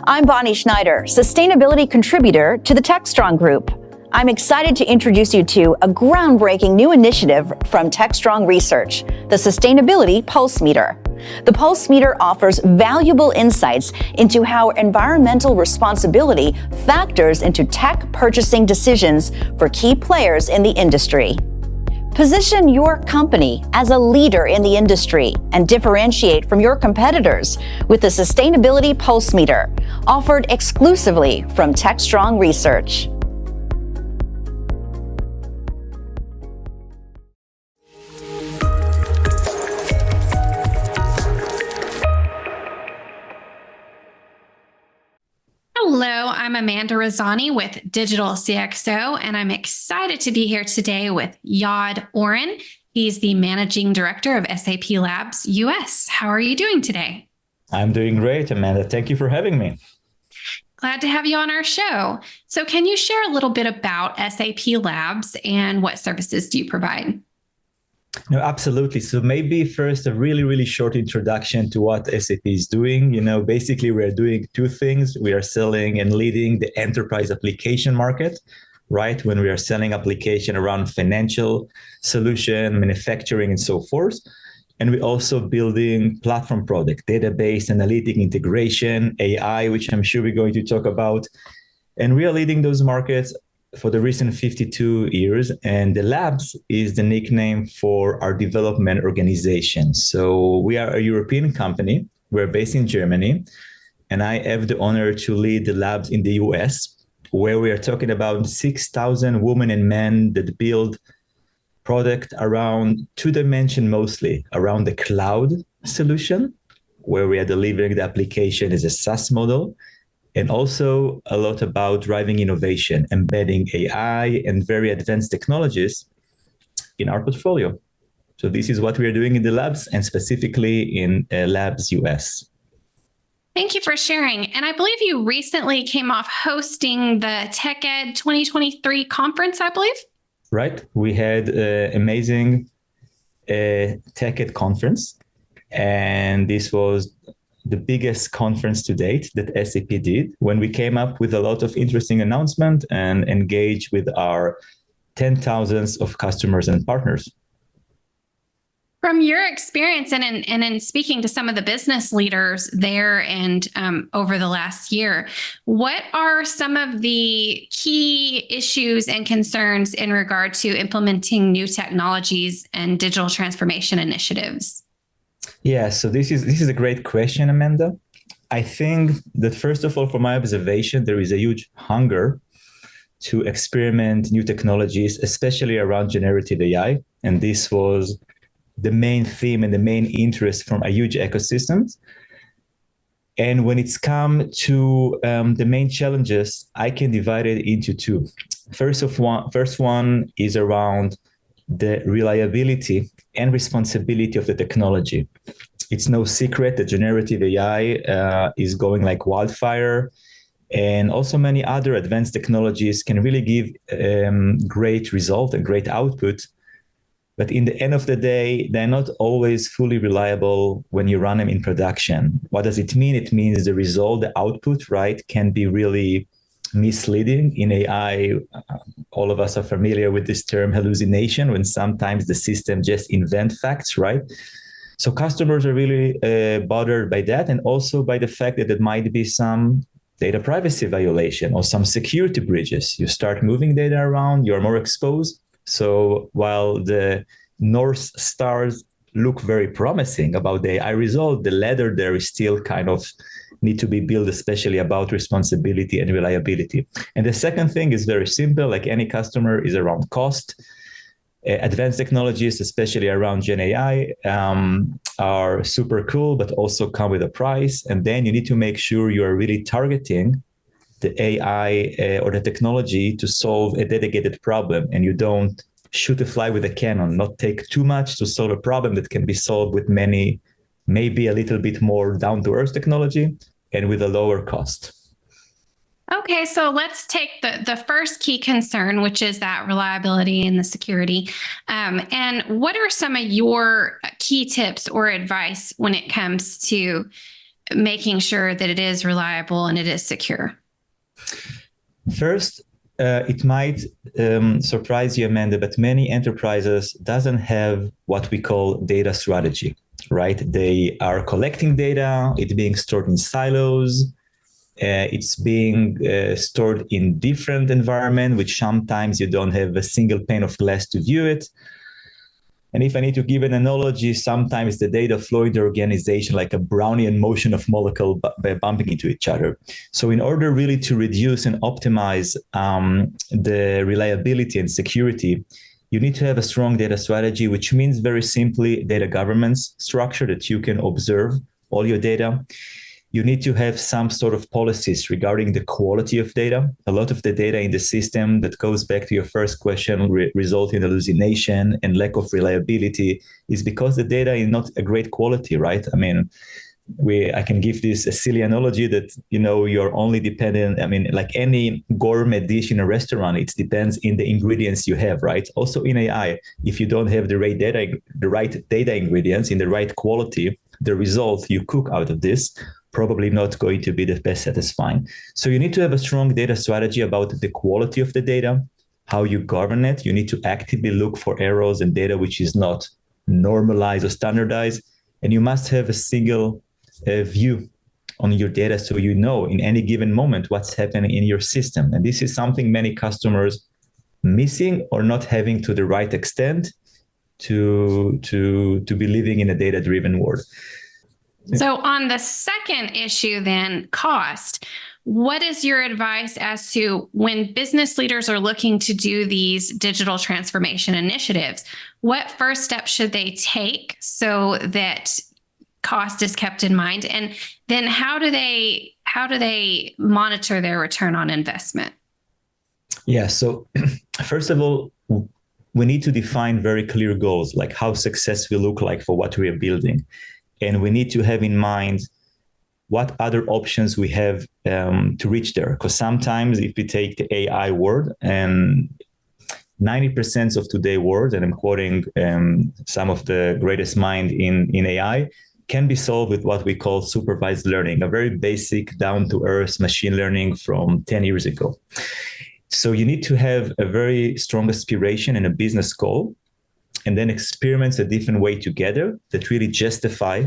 I'm Bonnie Schneider, sustainability contributor to the Techstrong Group. I'm excited to introduce you to a groundbreaking new initiative from Techstrong Research, the Sustainability Pulse Meter. The Pulse Meter offers valuable insights into how environmental responsibility factors into tech purchasing decisions for key players in the industry. Position your company as a leader in the industry and differentiate from your competitors with the Sustainability Pulse Meter, offered exclusively from Techstrong Research. Hello, I'm Amanda Rosani with Digital CXO, and I'm excited to be here today with Yod Oren. He's the Managing Director of SAP Labs US. How are you doing today? I'm doing great, Amanda. Thank you for having me. Glad to have you on our show. So can you share a little bit about SAP Labs and what services do you provide? No, absolutely. So maybe first a really short introduction to what SAP is doing. Basically we're doing two things. We are selling and leading the enterprise application market, right? When we are selling application around financial solution, manufacturing, and so forth. And we're also building platform product, database, analytic integration, AI, which I'm sure we're going to talk about. And we are leading those markets for the recent 52 years. And the Labs is the nickname for our development organization. So we are a European company. We're based in Germany. And I have the honor to lead the Labs in the US, where we are talking about 6,000 women and men that build product around two dimensions, mostly around the cloud solution, where we are delivering the application as a SaaS model. And also a lot about driving innovation, embedding AI and very advanced technologies in our portfolio. So this is what we are doing in the Labs and specifically in Labs US. Thank you for sharing. And I believe you recently came off hosting the TechEd 2023 conference, I believe. Right. We had an amazing TechEd conference. And this was the biggest conference to date that SAP did, when we came up with a lot of interesting announcements and engaged with our 10,000s of customers and partners. From your experience and in speaking to some of the business leaders there and over the last year, what are some of the key issues and concerns in regard to implementing new technologies and digital transformation initiatives? Yeah, so this is a great question, Amanda. I think that first of all, from my observation, there is a huge hunger to experiment new technologies, especially around generative AI. And this was the main theme and the main interest from a huge ecosystem. And when it's come to the main challenges, I can divide it into two. First one is around the reliability and responsibility of the technology. It's no secret that generative AI is going like wildfire, and also many other advanced technologies can really give great result and great output. But in the end of the day, they're not always fully reliable when you run them in production. What does it mean? It means the result, the output, right, can be really misleading. In AI, all of us are familiar with this term hallucination, when sometimes the system just invent facts, right? So customers are really bothered by that, and also by the fact that there might be some data privacy violation or some security breaches. You start moving data around, you're more exposed. So while the North Stars look very promising about the AI result, the ladder there is still kind of need to be built, especially about responsibility and reliability. And the second thing is very simple, like any customer, is around cost. Advanced technologies, especially around Gen AI, are super cool, but also come with a price. And then you need to make sure you are really targeting the AI or the technology to solve a dedicated problem, and you don't shoot a fly with a cannon, not take too much to solve a problem that can be solved with many, maybe a little bit more down to earth technology and with a lower cost. Okay, so let's take the first key concern, which is that reliability and the security. And what are some of your key tips or advice when it comes to making sure that it is reliable and it is secure? First, it might surprise you, Amanda, but many enterprises doesn't have what we call data strategy, right? They are collecting data, it's being stored in silos. It's being stored in different environments, which sometimes you don't have a single pane of glass to view it. And if I need to give an analogy, sometimes the data flow in the organization like a Brownian motion of molecules bumping into each other. So in order really to reduce and optimize the reliability and security, you need to have a strong data strategy, which means very simply data governance structure that you can observe all your data. You need to have some sort of policies regarding the quality of data. A lot of the data in the system, that goes back to your first question, result in hallucination and lack of reliability, is because the data is not a great quality, right? I mean, I can give this a silly analogy that, you're only dependent. I mean, like any gourmet dish in a restaurant, it depends in the ingredients you have, right? Also in AI, if you don't have the right data ingredients in the right quality, the result you cook out of this probably not going to be the best satisfying. So you need to have a strong data strategy about the quality of the data, how you govern it. You need to actively look for errors in data which is not normalized or standardized. And you must have a single view on your data so you know in any given moment what's happening in your system. And this is something many customers missing or not having to the right extent to be living in a data-driven world. So on the second issue then, cost, what is your advice as to when business leaders are looking to do these digital transformation initiatives, what first steps should they take so that cost is kept in mind? And then how do they monitor their return on investment? Yeah, so first of all, we need to define very clear goals, like how success will look like for what we are building. And we need to have in mind what other options we have to reach there. Because sometimes if we take the AI world, and 90% of today's world, and I'm quoting some of the greatest mind in AI, can be solved with what we call supervised learning, a very basic down-to-earth machine learning from 10 years ago. So you need to have a very strong aspiration and a business goal, and then experiments a different way together that really justify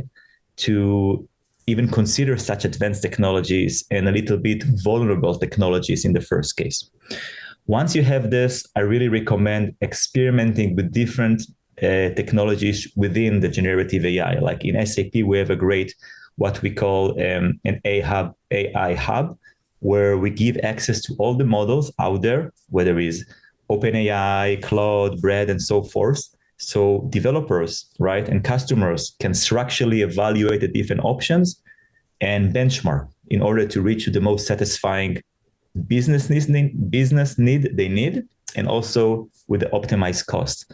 to even consider such advanced technologies and a little bit vulnerable technologies in the first case. Once you have this, I really recommend experimenting with different technologies within the generative AI. Like in SAP, we have a great, what we call an AI hub, where we give access to all the models out there, whether it's OpenAI, Claude, Bread, and so forth. So developers, right, and customers can structurally evaluate the different options and benchmark in order to reach the most satisfying business need they need, and also with the optimized cost.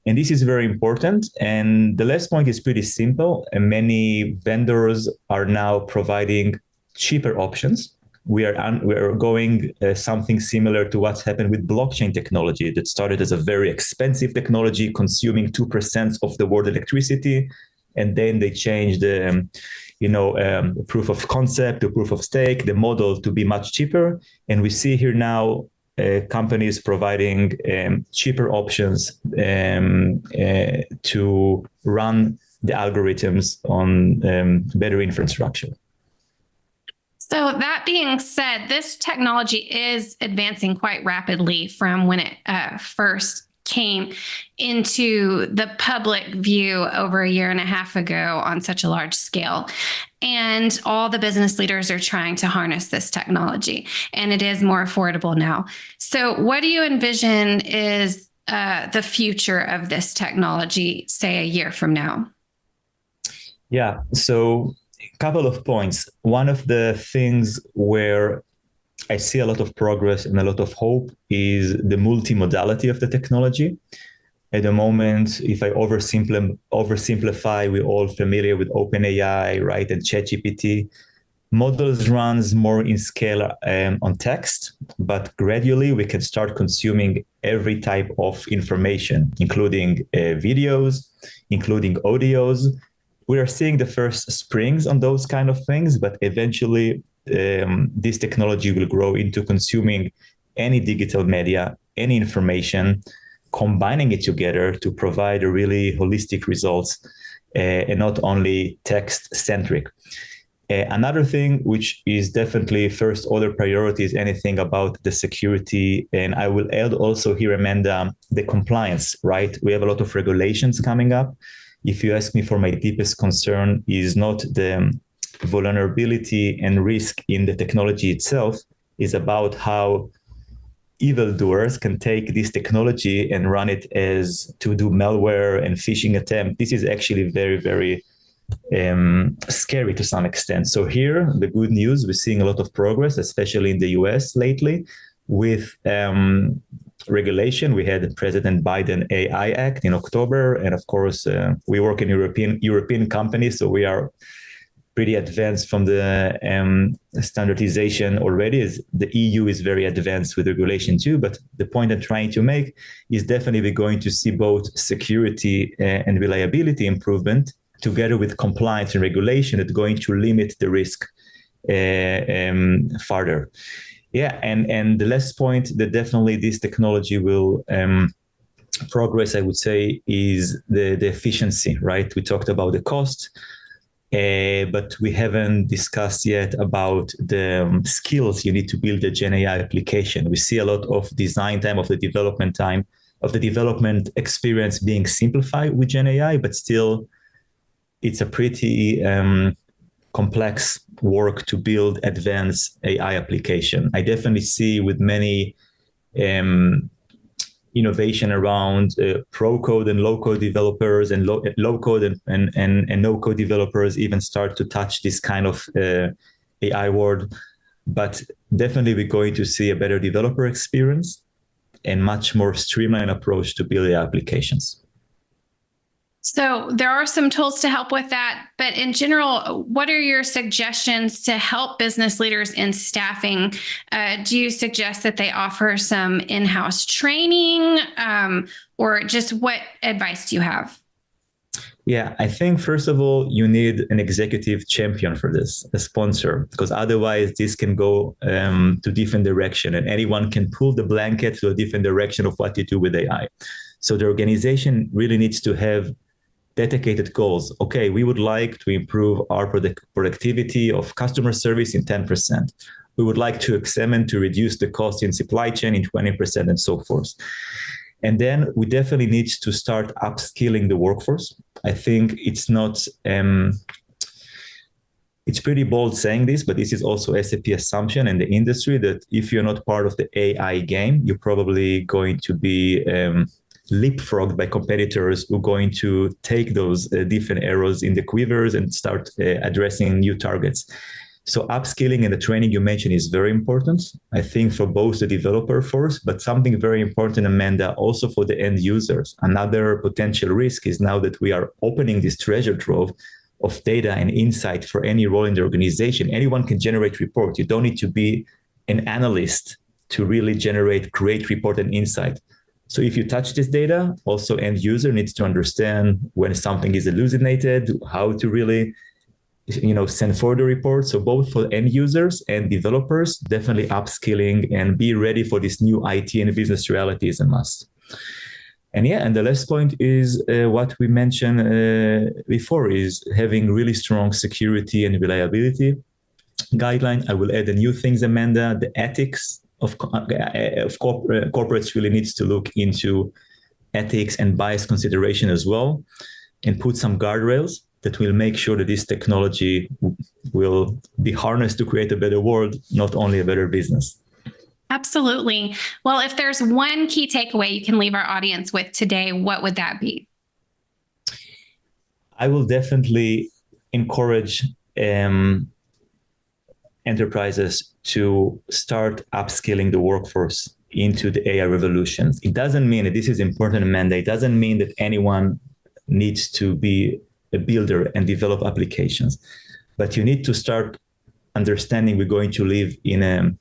And this is very important. And the last point is pretty simple. And many vendors are now providing cheaper options. We are going something similar to what's happened with blockchain technology that started as a very expensive technology, consuming 2% of the world electricity. And then they changed the proof of concept to proof of stake, the model to be much cheaper. And we see here now companies providing cheaper options to run the algorithms on better infrastructure. So that being said, this technology is advancing quite rapidly from when it first came into the public view over a year and a half ago on such a large scale. And all the business leaders are trying to harness this technology, and it is more affordable now. So what do you envision is the future of this technology, say a year from now? Yeah. So a couple of points. One of the things where I see a lot of progress and a lot of hope is the multimodality of the technology. At the moment, if I oversimplify, we're all familiar with OpenAI, right, and ChatGPT. Models runs more in scale on text, but gradually we can start consuming every type of information, including videos, including audios. We are seeing the first springs on those kind of things, but eventually this technology will grow into consuming any digital media, any information, combining it together to provide a really holistic results and not only text centric. Another thing, which is definitely first order priority, is anything about the security. And I will add also here, Amanda, the compliance, right? We have a lot of regulations coming up. If you ask me, for my deepest concern is not the vulnerability and risk in the technology itself, is about how evildoers can take this technology and run it as to do malware and phishing attempt. This is actually very, very scary to some extent. So here, the good news, we're seeing a lot of progress, especially in the US lately, with regulation. We had the President Biden AI Act in October, and of course, we work in European companies, so we are pretty advanced from the standardization already. Is the EU is very advanced with regulation too. But the point I'm trying to make is definitely we're going to see both security and reliability improvement together with compliance and regulation that's going to limit the risk further. Yeah, and the last point that definitely this technology will progress, I would say, is the efficiency, right? We talked about the cost, but we haven't discussed yet about the skills you need to build a Gen AI application. We see a lot of design time, of the development experience being simplified with Gen AI, but still it's a pretty complex work to build advanced AI application. I definitely see with many innovation around pro code and low code developers and low code and no code developers even start to touch this kind of AI world. But definitely we're going to see a better developer experience and much more streamlined approach to build the applications. So there are some tools to help with that, but in general, what are your suggestions to help business leaders in staffing? Do you suggest that they offer some in-house training, or just what advice do you have? Yeah, I think first of all, you need an executive champion for this, a sponsor, because otherwise this can go to different direction and anyone can pull the blanket to a different direction of what you do with AI. So the organization really needs to have dedicated goals. Okay, we would like to improve our productivity of customer service in 10%. We would like to examine to reduce the cost in supply chain in 20% and so forth. And then we definitely need to start upskilling the workforce. I think it's not, it's pretty bold saying this, but this is also SAP assumption in the industry that if you're not part of the AI game, you're probably going to be leapfrogged by competitors who are going to take those different arrows in the quivers and start addressing new targets. So upskilling and the training you mentioned is very important, I think, for both the developer force, but something very important, Amanda, also for the end users. Another potential risk is now that we are opening this treasure trove of data and insight for any role in the organization. Anyone can generate reports. You don't need to be an analyst to really generate great report and insight. So if you touch this data, also end user needs to understand when something is hallucinated, how to really, send for the report. So both for end users and developers, definitely upskilling and be ready for this new IT and business reality is a must. And the last point is what we mentioned before is having really strong security and reliability guideline. I will add the new things, Amanda, the ethics of corporates really needs to look into ethics and bias consideration as well, and put some guardrails that will make sure that this technology will be harnessed to create a better world, not only a better business. Absolutely. Well, if there's one key takeaway you can leave our audience with today, what would that be? I will definitely encourage enterprises to start upskilling the workforce into the AI revolutions. It doesn't mean that this is important mandate. It doesn't mean that anyone needs to be a builder and develop applications, but you need to start understanding we're going to live in a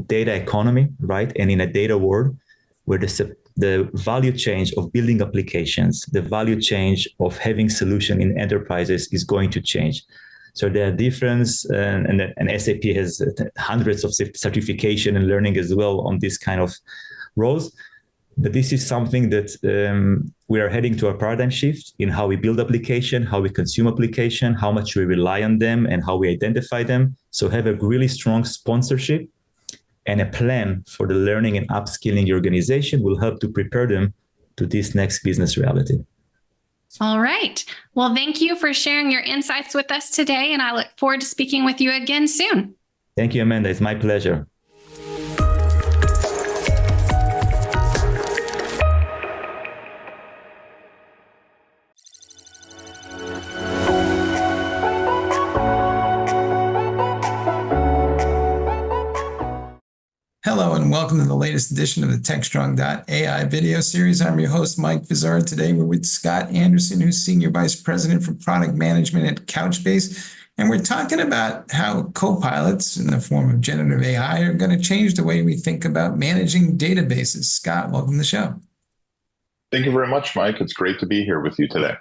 data economy, right? And in a data world where the value change of building applications, the value change of having solution in enterprises is going to change. So there are difference, and SAP has hundreds of certification and learning as well on this kind of roles. But this is something that we are heading to a paradigm shift in how we build application, how we consume application, how much we rely on them, and how we identify them. So have a really strong sponsorship and a plan for the learning and upskilling your organization will help to prepare them to this next business reality. All right. Well, thank you for sharing your insights with us today, and I look forward to speaking with you again soon. Thank you, Amanda. It's my pleasure. Hello and welcome to the latest edition of the Techstrong.ai video series. I'm your host, Mike Vizard. Today we're with Scott Anderson, who's Senior Vice President for Product Management at Couchbase. And we're talking about how copilots in the form of generative AI are going to change the way we think about managing databases. Scott, welcome to the show. Thank you very much, Mike. It's great to be here with you today.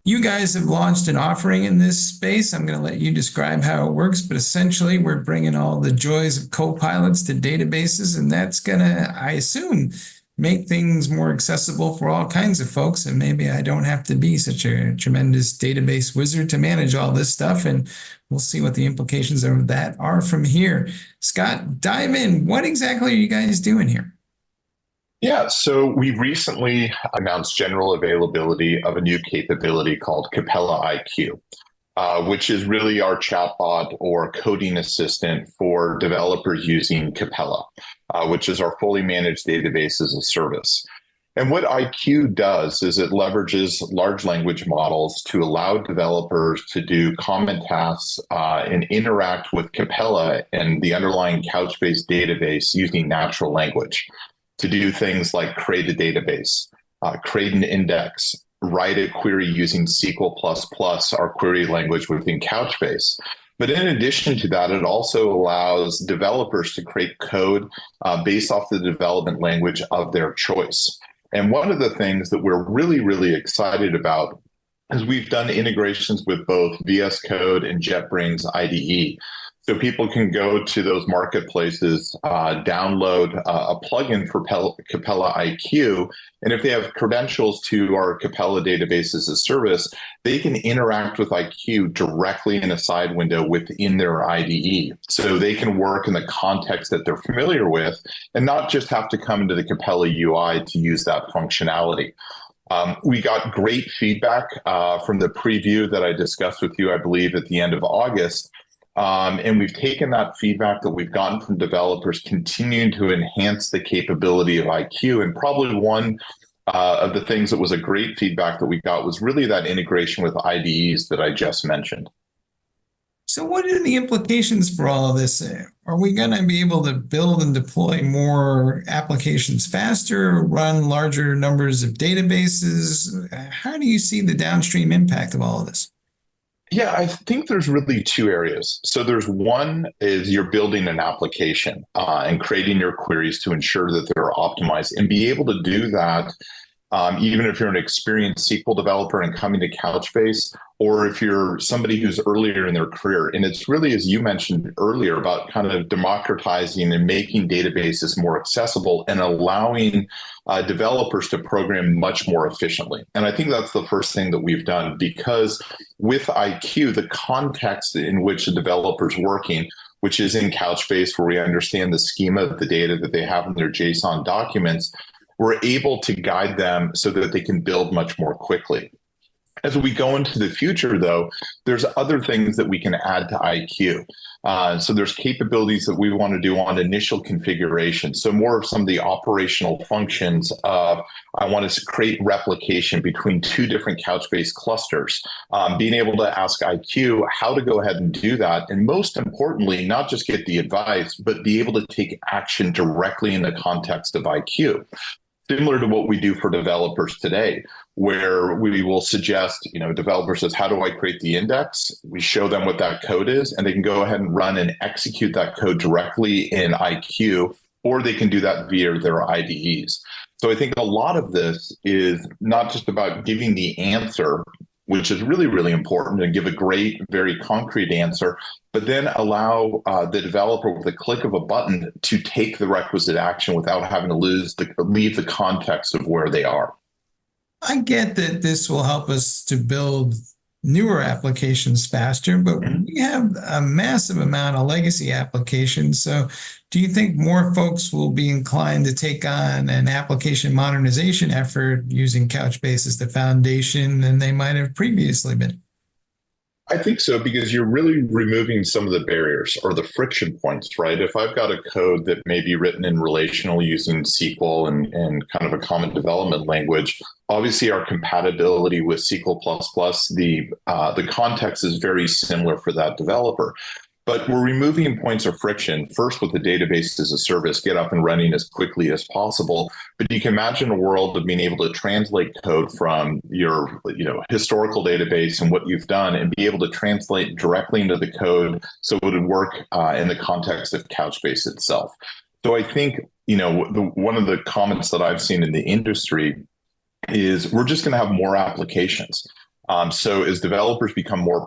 You guys have launched an offering in this space. I'm going to let you describe how it works, but essentially we're bringing all the joys of copilots to databases, and that's going to, I assume, make things more accessible for all kinds of folks. And maybe I don't have to be such a tremendous database wizard to manage all this stuff, and we'll see what the implications of that are from here. Scott, dive in. What exactly are you guys doing here? Yeah, so we recently announced general availability of a new capability called Capella IQ, which is really our chatbot or coding assistant for developers using Capella, which is our fully managed database as a service. And what IQ does is it leverages large language models to allow developers to do common tasks and interact with Capella and the underlying Couchbase database using natural language, to do things like create a database, create an index, write a query using SQL++, our query language within Couchbase. But in addition to that, it also allows developers to create code based off the development language of their choice. And one of the things that we're really, really excited about is we've done integrations with both VS Code and JetBrains IDE. So people can go to those marketplaces, download a plugin for Capella IQ, and if they have credentials to our Capella database as a service, they can interact with IQ directly in a side window within their IDE. So they can work in the context that they're familiar with and not just have to come into the Capella UI to use that functionality. We got great feedback from the preview that I discussed with you, I believe, at the end of August. And we've taken that feedback that we've gotten from developers, continuing to enhance the capability of IQ. And probably one of the things that was a great feedback that we got was really that integration with IDEs that I just mentioned. So what are the implications for all of this? Are we going to be able to build and deploy more applications faster, run larger numbers of databases? How do you see the downstream impact of all of this? Yeah, I think there's really two areas. So there's one is you're building an application and creating your queries to ensure that they're optimized, and be able to do that even if you're an experienced SQL developer and coming to Couchbase, or if you're somebody who's earlier in their career. And it's really, as you mentioned earlier, about kind of democratizing and making databases more accessible and allowing developers to program much more efficiently. And I think that's the first thing that we've done, because with IQ, the context in which a developer is working, which is in Couchbase, where we understand the schema of the data that they have in their JSON documents, we're able to guide them so that they can build much more quickly. As we go into the future, though, there's other things that we can add to IQ. So there's capabilities that we want to do on initial configuration. So more of some of the operational functions of I want to create replication between two different Couchbase clusters, being able to ask IQ how to go ahead and do that. And most importantly, not just get the advice, but be able to take action directly in the context of IQ. Similar to what we do for developers today, where we will suggest, developer says, how do I create the index? We show them what that code is, and they can go ahead and run and execute that code directly in IQ, or they can do that via their IDEs. So I think a lot of this is not just about giving the answer, which is really, really important, and give a great, very concrete answer, but then allow the developer with a click of a button to take the requisite action without having to leave the context of where they are. I get that this will help us to build newer applications faster, but we have a massive amount of legacy applications. So do you think more folks will be inclined to take on an application modernization effort using Couchbase as the foundation than they might have previously been? I think so, because you're really removing some of the barriers or the friction points, right? If I've got a code that may be written in relational using SQL and kind of a common development language, obviously our compatibility with SQL++, the context is very similar for that developer. But we're removing points of friction, first with the database as a service, get up and running as quickly as possible. But you can imagine a world of being able to translate code from your historical database and what you've done and be able to translate directly into the code so it would work in the context of Couchbase itself. So I think, one of the comments that I've seen in the industry is we're just going to have more applications. So as developers become more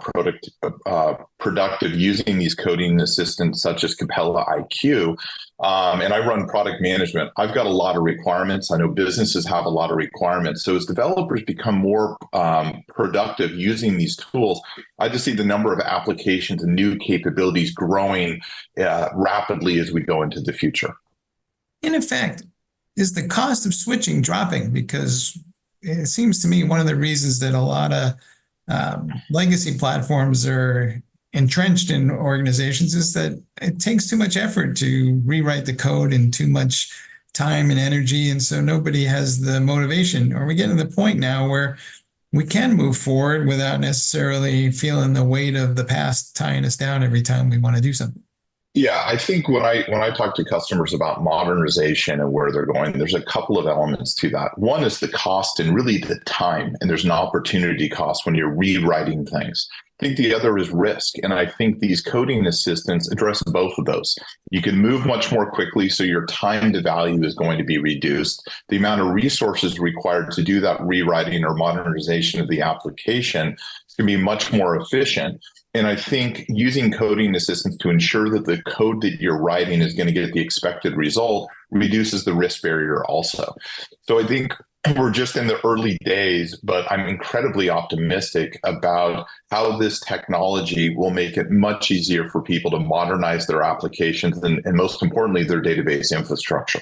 productive using these coding assistants such as Capella IQ, and I run product management, I've got a lot of requirements. I know businesses have a lot of requirements. So as developers become more productive using these tools, I just see the number of applications and new capabilities growing rapidly as we go into the future. In effect, is the cost of switching dropping? Because it seems to me one of the reasons that a lot of legacy platforms are entrenched in organizations is that it takes too much effort to rewrite the code and too much time and energy. And so nobody has the motivation. Are we getting to the point now where we can move forward without necessarily feeling the weight of the past tying us down every time we want to do something? Yeah, I think when I talk to customers about modernization and where they're going, there's a couple of elements to that. One is the cost and really the time, and there's an opportunity cost when you're rewriting things. I think the other is risk, and I think these coding assistants address both of those. You can move much more quickly, so your time to value is going to be reduced. The amount of resources required to do that rewriting or modernization of the application is going to be much more efficient. And I think using coding assistants to ensure that the code that you're writing is going to get the expected result reduces the risk barrier also. So I think we're just in the early days, but I'm incredibly optimistic about how this technology will make it much easier for people to modernize their applications and most importantly, their database infrastructure.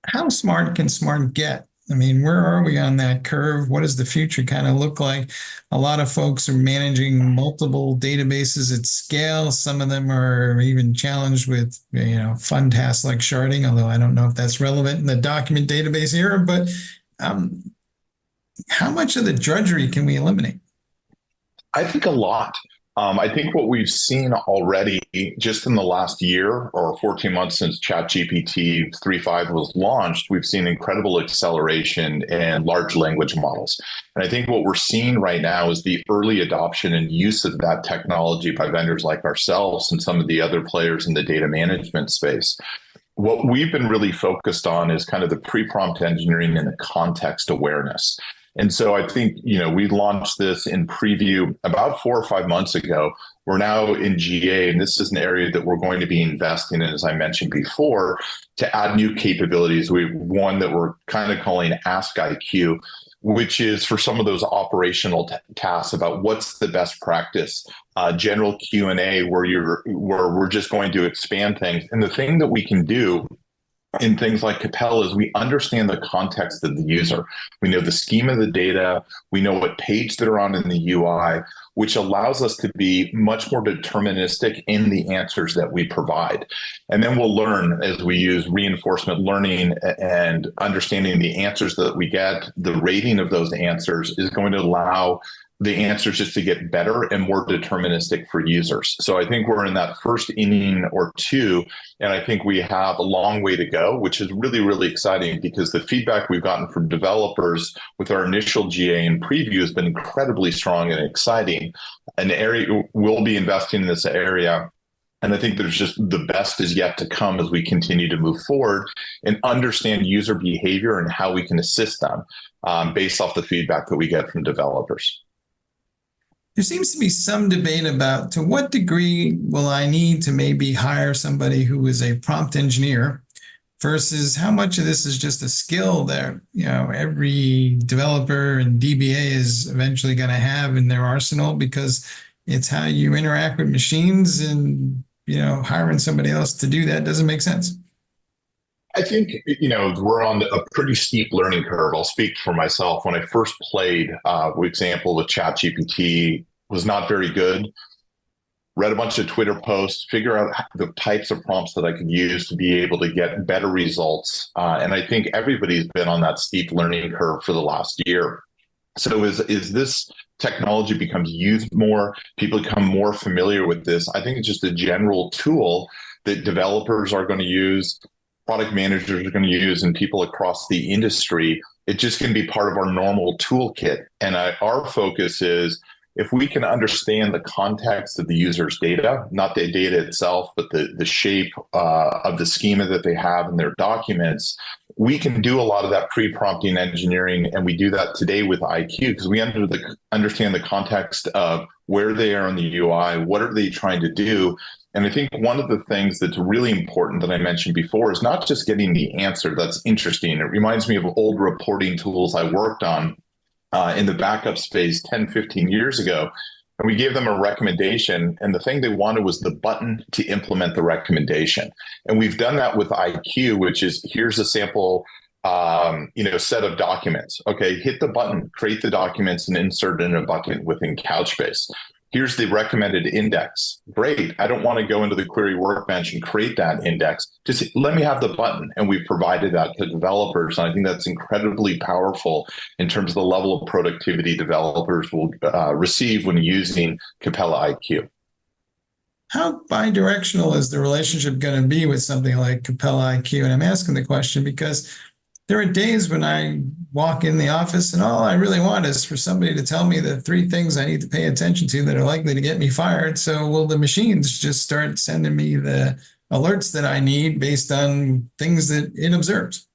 How smart can smart get? I mean, where are we on that curve? What does the future kind of look like? A lot of folks are managing multiple databases at scale. Some of them are even challenged with, fun tasks like sharding, although I don't know if that's relevant in the document database era. But how much of the drudgery can we eliminate? I think a lot. I think what we've seen already just in the last year or 14 months since ChatGPT 3.5 was launched, we've seen incredible acceleration in large language models. And I think what we're seeing right now is the early adoption and use of that technology by vendors like ourselves and some of the other players in the data management space. What we've been really focused on is kind of the pre-prompt engineering and the context awareness. And so I think, we launched this in preview about 4 or 5 months ago. We're now in GA, and this is an area that we're going to be investing in, as I mentioned before, to add new capabilities. We have one that we're kind of calling Ask IQ, which is for some of those operational tasks about what's the best practice, general Q&A where we're just going to expand things. And the thing that we can do in things like Capella is we understand the context of the user. We know the scheme of the data. We know what page they're on in the UI, which allows us to be much more deterministic in the answers that we provide. And then we'll learn as we use reinforcement learning and understanding the answers that we get. The rating of those answers is going to allow the answers just to get better and more deterministic for users. So I think we're in that first inning or two, and I think we have a long way to go, which is really, really exciting because the feedback we've gotten from developers with our initial GA and preview has been incredibly strong and exciting. An area we'll be investing in this area. And I think there's just the best is yet to come as we continue to move forward and understand user behavior and how we can assist them based off the feedback that we get from developers. There seems to be some debate about to what degree will I need to maybe hire somebody who is a prompt engineer versus how much of this is just a skill that, every developer and DBA is eventually going to have in their arsenal because it's how you interact with machines, and, hiring somebody else to do that doesn't make sense. I think, we're on a pretty steep learning curve. I'll speak for myself. When I first played, for example, with ChatGPT, was not very good. Read a bunch of Twitter posts, figure out the types of prompts that I could use to be able to get better results. And I think everybody's been on that steep learning curve for the last year. So as this technology becomes used more, people become more familiar with this, I think it's just a general tool that developers are going to use, product managers are going to use, and people across the industry. It's just going to be part of our normal toolkit. And our focus is if we can understand the context of the user's data, not the data itself, but the shape of the schema that they have in their documents, we can do a lot of that pre-prompting engineering. And we do that today with IQ because we understand the context of where they are in the UI, what are they trying to do. And I think one of the things that's really important that I mentioned before is not just getting the answer. That's interesting. It reminds me of old reporting tools I worked on in the backup space 10, 15 years ago. And we gave them a recommendation. And the thing they wanted was the button to implement the recommendation. And we've done that with IQ, which is here's a sample set of documents. Okay, hit the button, create the documents and insert it in a bucket within Couchbase. Here's the recommended index. Great. I don't want to go into the query workbench and create that index. Just let me have the button. And we've provided that to developers. And I think that's incredibly powerful in terms of the level of productivity developers will receive when using Capella IQ. How bidirectional is the relationship going to be with something like Capella IQ? And I'm asking the question because there are days when I walk in the office and all I really want is for somebody to tell me the 3 things I need to pay attention to that are likely to get me fired. So will the machines just start sending me the alerts that I need based on things that it observes?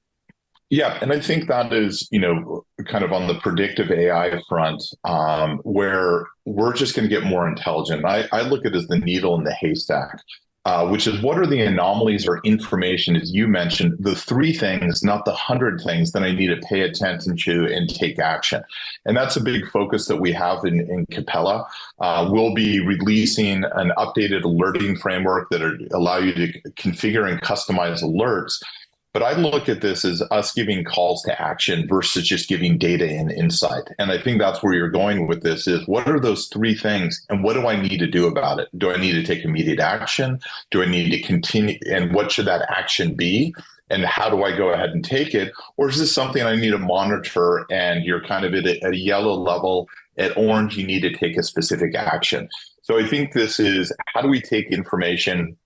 Yeah, and I think that is, kind of on the predictive AI front, where we're just going to get more intelligent. I look at it as the needle in the haystack. Which is what are the anomalies or information, as you mentioned, the 3 things, not the 100 things that I need to pay attention to and take action. And that's a big focus that we have in Capella. We'll be releasing an updated alerting framework that allow you to configure and customize alerts. But I look at this as us giving calls to action versus just giving data and insight. And I think that's where you're going with this is what are those 3 things and what do I need to do about it? Do I need to take immediate action? Do I need to continue? And what should that action be? And how do I go ahead and take it? Or is this something I need to monitor and you're kind of at a yellow level, at orange, you need to take a specific action. So I think this is how do we take information,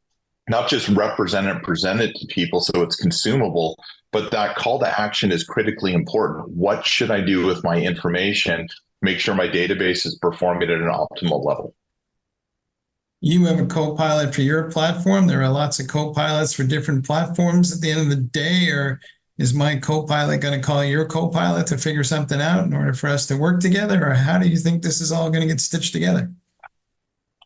not just represent it, present it to people so it's consumable, but that call to action is critically important. What should I do with my information? Make sure my database is performing at an optimal level. You have a co-pilot for your platform. There are lots of co-pilots for different platforms at the end of the day, or is my co-pilot going to call your co-pilot to figure something out in order for us to work together? Or how do you think this is all going to get stitched together?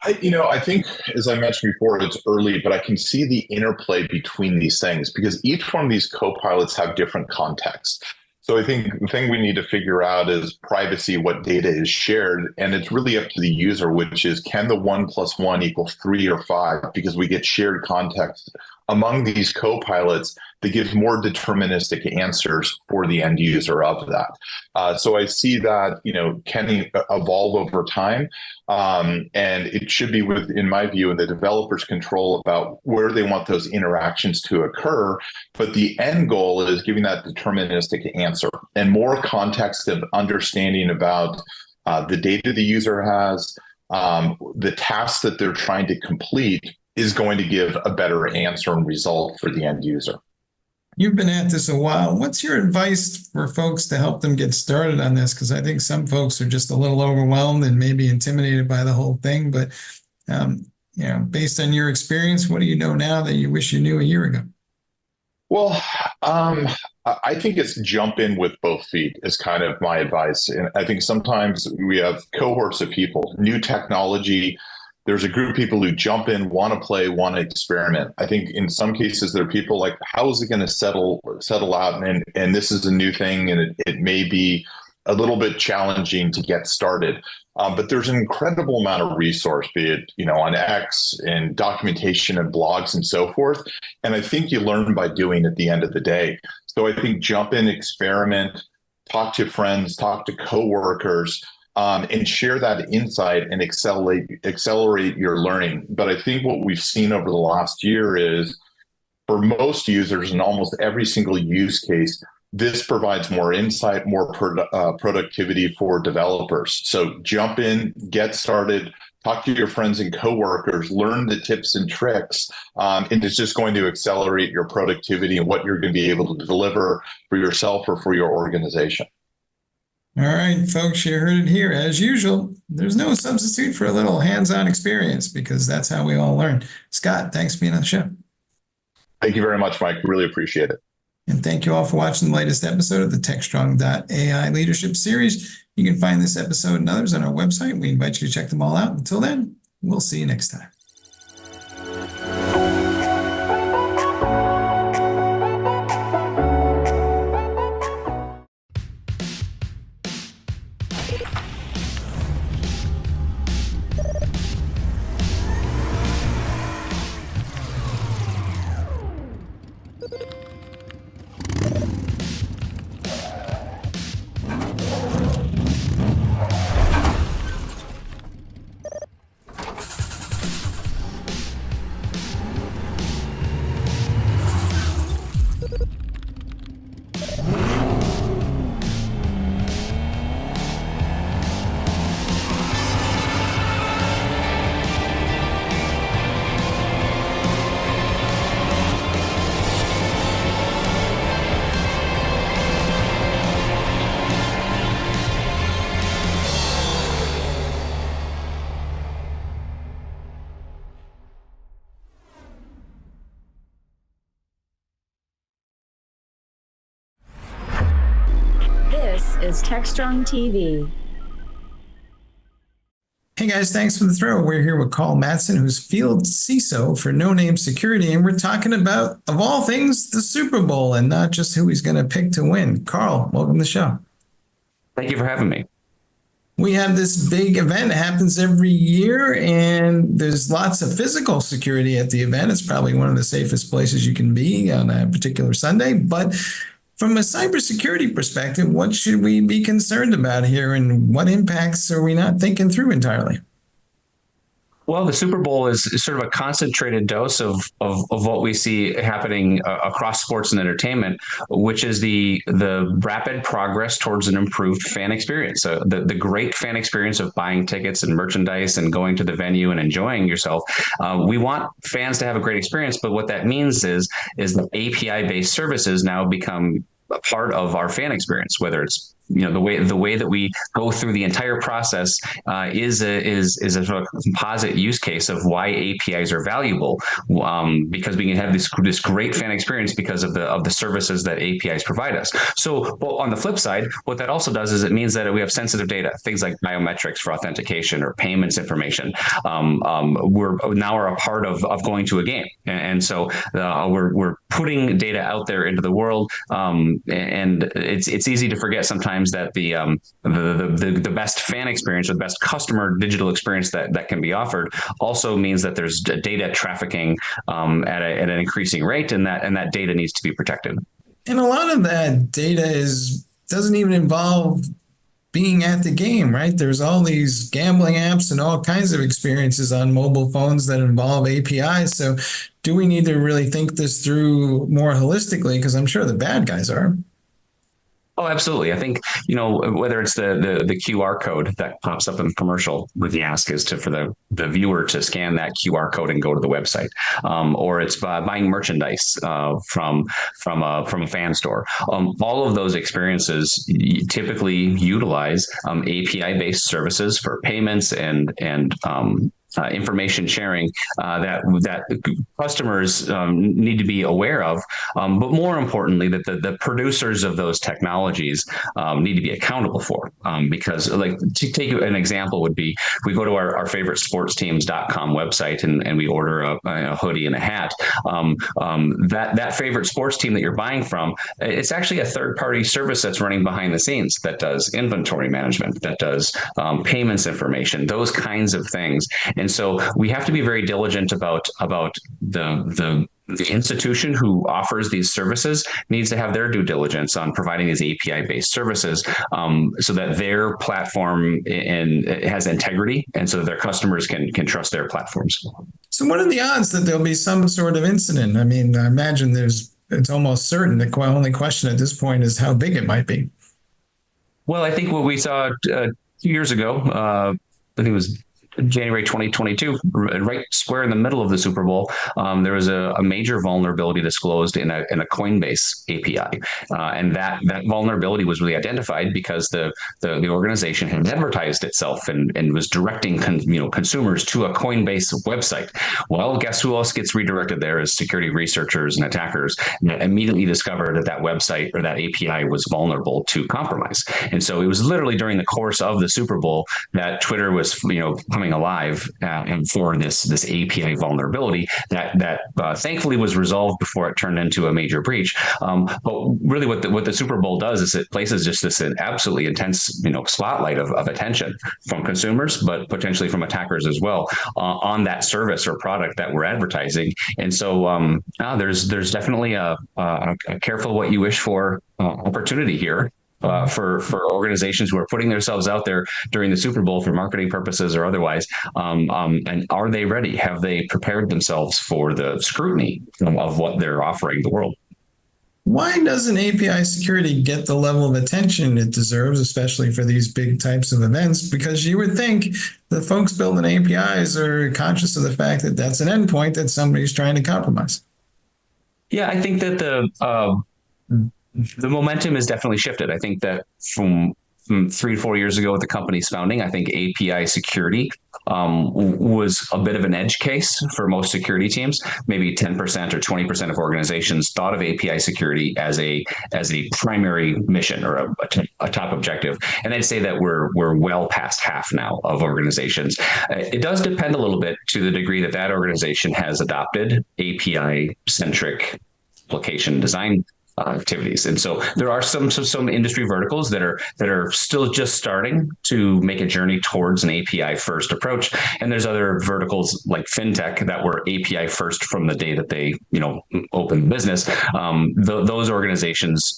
I think, as I mentioned before, it's early, but I can see the interplay between these things because each one of these co-pilots have different contexts. So I think the thing we need to figure out is privacy, what data is shared, and it's really up to the user, which is can the 1 + 1 = 3 or 5? Because we get shared context among these co-pilots that gives more deterministic answers for the end user of that. So I see that, can evolve over time. And it should be in my view, in the developer's control about where they want those interactions to occur. But the end goal is giving that deterministic answer and more context of understanding about the data the user has, the tasks that they're trying to complete is going to give a better answer and result for the end user. You've been at this a while. What's your advice for folks to help them get started on this? Because I think some folks are just a little overwhelmed and maybe intimidated by the whole thing. But, based on your experience, what do you know now that you wish you knew a year ago? Well, I think it's jump in with both feet is kind of my advice. And I think sometimes we have cohorts of people, new technology. There's a group of people who jump in, want to play, want to experiment. I think in some cases there are people like, how is it going to settle out? And this is a new thing, and it may be a little bit challenging to get started. But there's an incredible amount of resource, be it on X and documentation and blogs and so forth. And I think you learn by doing at the end of the day. So I think jump in, experiment, talk to friends, talk to coworkers. And share that insight and accelerate your learning. But I think what we've seen over the last year is for most users in almost every single use case, this provides more insight, more productivity for developers. So jump in, get started, talk to your friends and coworkers, learn the tips and tricks, and it's just going to accelerate your productivity and what you're going to be able to deliver for yourself or for your organization. All right, folks, you heard it here. As usual, there's no substitute for a little hands-on experience because that's how we all learn. Scott, thanks for being on the show. Thank you very much, Mike. Really appreciate it. And thank you all for watching the latest episode of the Techstrong.ai Leadership Series. You can find this episode and others on our website. We invite you to check them all out. Until then, we'll see you next time. This is Techstrong TV. Hey guys, thanks for the throw. We're here with Carl Mattson, who's Field CISO for No Name Security, and we're talking about, of all things, the Super Bowl and not just who he's going to pick to win. Carl, welcome to the show. Thank you for having me. We have this big event that happens every year, and there's lots of physical security at the event. It's probably one of the safest places you can be on a particular Sunday. But from a cybersecurity perspective, what should we be concerned about here, and what impacts are we not thinking through entirely? Well, the Super Bowl is sort of a concentrated dose of what we see happening across sports and entertainment, which is the rapid progress towards an improved fan experience. So the great fan experience of buying tickets and merchandise and going to the venue and enjoying yourself. We want fans to have a great experience, but what that means is that API-based services now become a part of our fan experience, whether it's the way that we go through the entire process is a sort of composite use case of why APIs are valuable, because we can have this great fan experience because of the services that APIs provide us. So, well, on the flip side, what that also does is it means that we have sensitive data, things like biometrics for authentication or payments information. We're a part of going to a game, and so we're putting data out there into the world, and it's easy to forget sometimes times that the best fan experience or the best customer digital experience that can be offered also means that there's data trafficking at an increasing rate, and that data needs to be protected. And a lot of that data doesn't even involve being at the game, right? There's all these gambling apps and all kinds of experiences on mobile phones that involve APIs. So do we need to really think this through more holistically? Because I'm sure the bad guys are. Oh, absolutely. I think, whether it's the QR code that pops up in the commercial with the ask is for the viewer to scan that QR code and go to the website, or it's buying merchandise from a fan store. All of those experiences typically utilize API-based services for payments and information sharing that customers need to be aware of, but more importantly, that the producers of those technologies need to be accountable for. Because, like, to take an example would be, we go to our favorite sportsteams.com website and we order a hoodie and a hat. That favorite sports team that you're buying from, it's actually a third-party service that's running behind the scenes that does inventory management, that does payments information, those kinds of things. And so we have to be very diligent about the institution who offers these services needs to have their due diligence on providing these API-based services, so that their platform has integrity, and so that their customers can trust their platforms. So what are the odds that there'll be some sort of incident? I mean, I imagine it's almost certain. The only question at this point is how big it might be. Well, I think what we saw 2 years ago, I think it was January 2022, right square in the middle of the Super Bowl, there was a major vulnerability disclosed in a Coinbase API, and that vulnerability was really identified because the organization had advertised itself and was directing consumers to a Coinbase website. Well, guess who else gets redirected there is security researchers and attackers that immediately discovered that website or that API was vulnerable to compromise. And so it was literally during the course of the Super Bowl that Twitter was coming alive and for this API vulnerability that thankfully was resolved before it turned into a major breach. But really, what the Super Bowl does is it places just this absolutely intense spotlight of attention from consumers, but potentially from attackers as well, on that service or product that we're advertising. And so there's definitely a careful what you wish for opportunity here. For organizations who are putting themselves out there during the Super Bowl for marketing purposes or otherwise, and are they ready? Have they prepared themselves for the scrutiny of what they're offering the world? Why doesn't API security get the level of attention it deserves, especially for these big types of events? Because you would think the folks building APIs are conscious of the fact that that's an endpoint that somebody's trying to compromise. Yeah, I think that the momentum has definitely shifted. I think that from 3 to 4 years ago with the company's founding, I think API security was a bit of an edge case for most security teams. Maybe 10% or 20% of organizations thought of API security as a primary mission or a top objective. And I'd say that we're well past half now of organizations. It does depend a little bit to the degree that organization has adopted API-centric application design activities. And so there are some industry verticals that are still just starting to make a journey towards an API first approach. And there's other verticals like fintech that were API first from the day that they, opened the business. Those organizations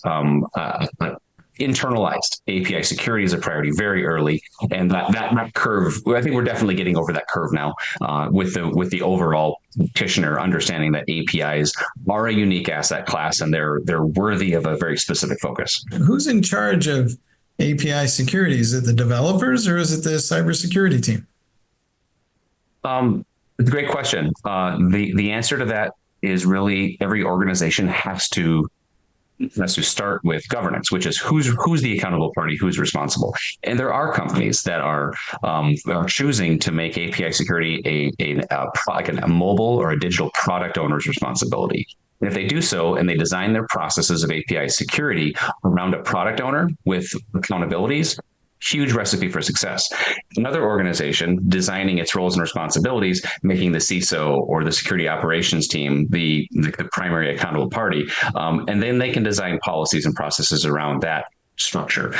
internalized API security as a priority very early, and that curve, I think we're definitely getting over that curve now, with the overall practitioner understanding that APIs are a unique asset class and they're worthy of a very specific focus. Who's in charge of API security? Is it the developers or is it the cybersecurity team? Great question. The answer to that is really every organization has to start with governance, which is who's the accountable party, who's responsible. And there are companies that are choosing to make API security a mobile or a digital product owner's responsibility. And if they do so and they design their processes of API security around a product owner with accountabilities, huge recipe for success. Another organization designing its roles and responsibilities, making the CISO or the security operations team the primary accountable party, and then they can design policies and processes around that structure.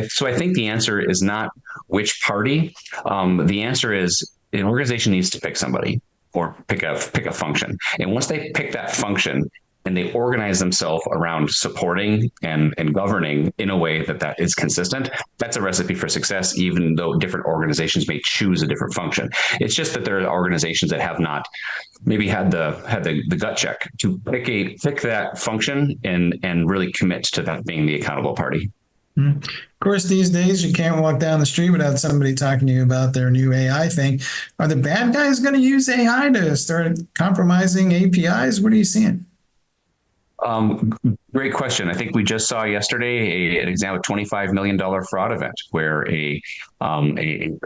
So I think the answer is not which party. The answer is an organization needs to pick somebody or pick a function. And once they pick that function and they organize themselves around supporting and governing in a way that is consistent, that's a recipe for success, even though different organizations may choose a different function. It's just that there are organizations that have not maybe had the gut check to pick that function and really commit to that being the accountable party. Of course, these days you can't walk down the street without somebody talking to you about their new AI thing. Are the bad guys going to use AI to start compromising APIs? What are you seeing? Great question. I think we just saw yesterday an example, $25 million fraud event where a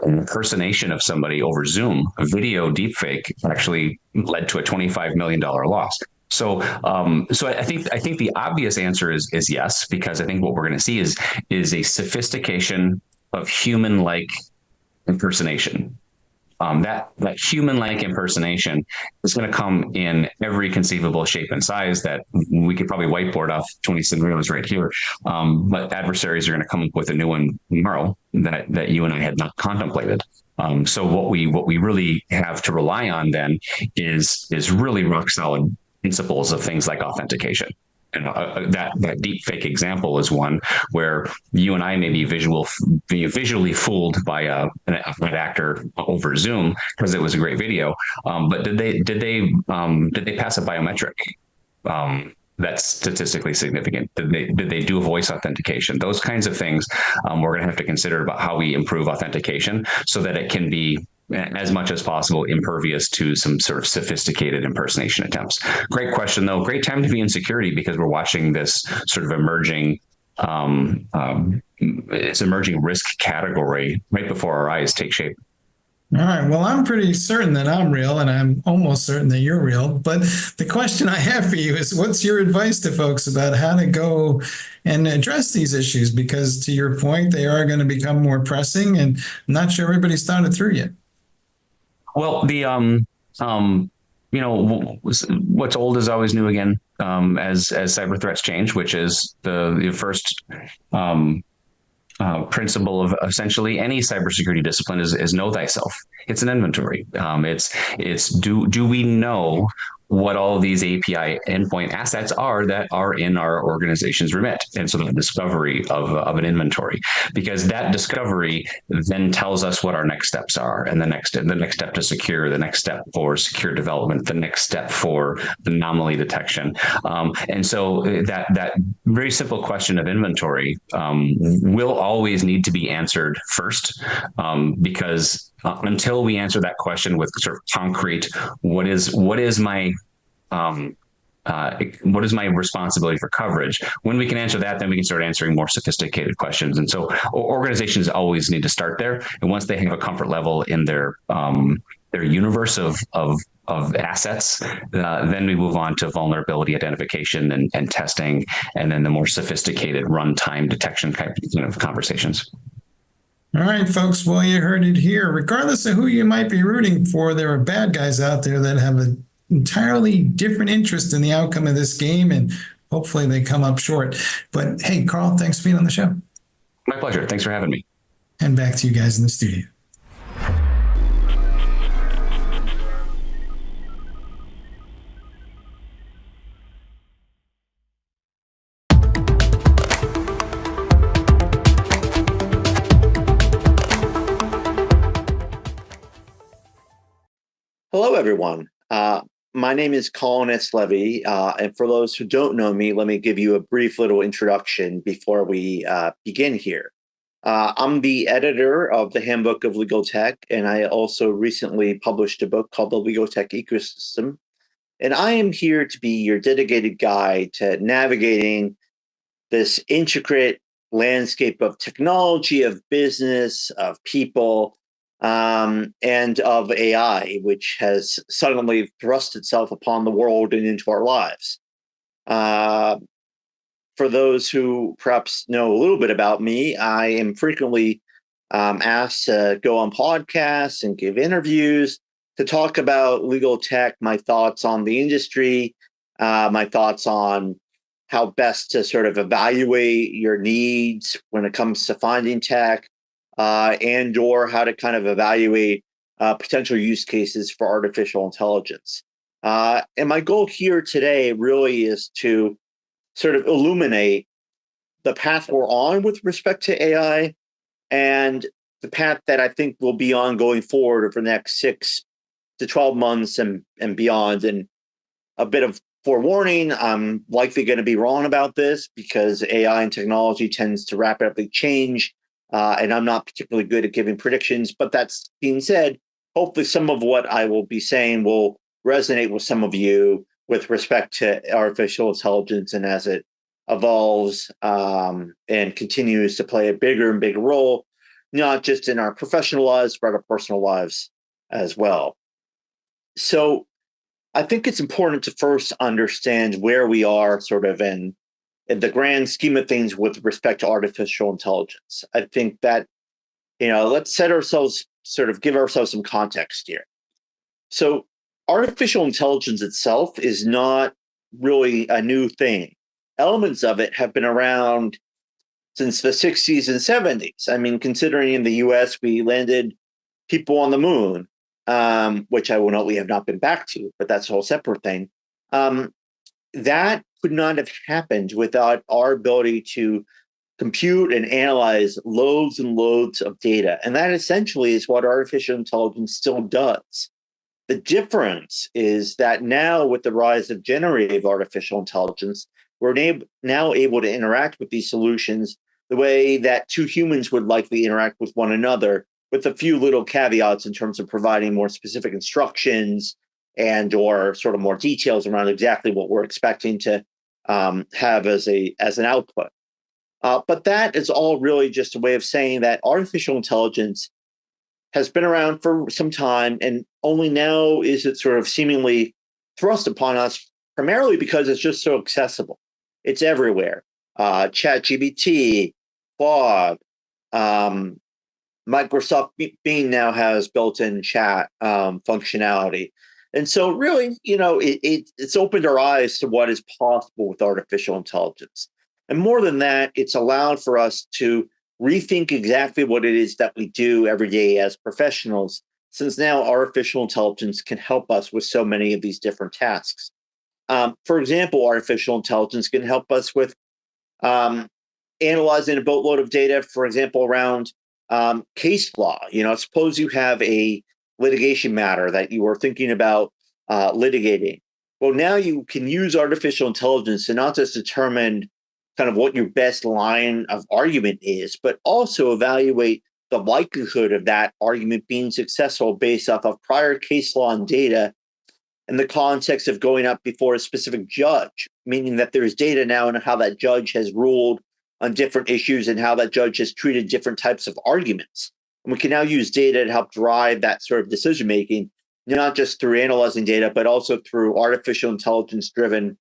impersonation of somebody over Zoom, a video deepfake, actually led to a $25 million loss. So I think the obvious answer is yes, because I think what we're going to see is a sophistication of human-like impersonation. That human-like impersonation is going to come in every conceivable shape and size that we could probably whiteboard off 20 scenarios right here. But adversaries are going to come up with a new one tomorrow that you and I had not contemplated. So what we really have to rely on then is really rock solid principles of things like authentication. And that deep fake example is one where you and I may be visually fooled by an actor over Zoom because it was a great video. But did they pass a biometric that's statistically significant? Did they do a voice authentication? Those kinds of things we're going to have to consider about how we improve authentication so that it can be as much as possible impervious to some sort of sophisticated impersonation attempts. Great question, though. Great time to be in security because we're watching this sort of emerging risk category right before our eyes take shape. All right. Well, I'm pretty certain that I'm real, and I'm almost certain that you're real. But the question I have for you is, what's your advice to folks about how to go and address these issues? Because to your point, they are going to become more pressing, and I'm not sure everybody's thought it through yet. Well, what's old is always new again, as cyber threats change, which is the first principle of essentially any cybersecurity discipline is know thyself. It's an inventory. It's do we know what all these API endpoint assets are that are in our organization's remit, and so the discovery of an inventory, because that discovery then tells us what our next steps are, and the next step to secure, the next step for secure development, the next step for anomaly detection, and so that very simple question of inventory will always need to be answered first, because until we answer that question with sort of concrete, what is my responsibility for coverage? When we can answer that, then we can start answering more sophisticated questions. And so organizations always need to start there. And once they have a comfort level in their universe of assets, then we move on to vulnerability identification and testing, and then the more sophisticated runtime detection kind of conversations. All right, folks. Well, you heard it here. Regardless of who you might be rooting for, there are bad guys out there that have an entirely different interest in the outcome of this game, and hopefully they come up short. But hey, Carl, thanks for being on the show. My pleasure. Thanks for having me. And back to you guys in the studio. Hello, everyone. My name is Colin S. Levy, and for those who don't know me, let me give you a brief little introduction before we begin here. I'm the editor of the Handbook of Legal Tech, and I also recently published a book called The Legal Tech Ecosystem. And I am here to be your dedicated guide to navigating this intricate landscape of technology, of business, of people, and of AI, which has suddenly thrust itself upon the world and into our lives. For those who perhaps know a little bit about me, I am frequently asked to go on podcasts and give interviews to talk about legal tech, my thoughts on the industry, my thoughts on how best to sort of evaluate your needs when it comes to finding tech, and or how to kind of evaluate potential use cases for artificial intelligence. And my goal here today really is to sort of illuminate the path we're on with respect to AI and the path that I think will be on going forward over the next 6 to 12 months and beyond. And a bit of forewarning, I'm likely going to be wrong about this because AI and technology tends to rapidly change, and I'm not particularly good at giving predictions. But that's being said, hopefully some of what I will be saying will resonate with some of you with respect to artificial intelligence and as it evolves and continues to play a bigger and bigger role, not just in our professional lives, but our personal lives as well. So I think it's important to first understand where we are sort of in the grand scheme of things with respect to artificial intelligence. I think that, let's give ourselves some context here. So artificial intelligence itself is not really a new thing. Elements of it have been around since the 60s and 70s. I mean, considering in the US, we landed people on the moon, which I will note we have not been back to, but that's a whole separate thing. That could not have happened without our ability to compute and analyze loads and loads of data. And that essentially is what artificial intelligence still does. The difference is that now with the rise of generative artificial intelligence, we're now able to interact with these solutions the way that two humans would likely interact with one another, with a few little caveats in terms of providing more specific instructions and or sort of more details around exactly what we're expecting to have as an output. But that is all really just a way of saying that artificial intelligence has been around for some time, and only now is it sort of seemingly thrust upon us, primarily because it's just so accessible. It's everywhere. ChatGPT, Claude, Microsoft Bing now has built-in chat functionality. And so really, it's opened our eyes to what is possible with artificial intelligence. And more than that, it's allowed for us to rethink exactly what it is that we do every day as professionals, since now artificial intelligence can help us with so many of these different tasks. For example, artificial intelligence can help us with analyzing a boatload of data, for example, around case law. Suppose you have a litigation matter that you are thinking about litigating. Well, now you can use artificial intelligence to not just determine kind of what your best line of argument is, but also evaluate the likelihood of that argument being successful based off of prior case law and data in the context of going up before a specific judge, meaning that there's data now on how that judge has ruled on different issues and how that judge has treated different types of arguments. And we can now use data to help drive that sort of decision making, not just through analyzing data, but also through artificial intelligence driven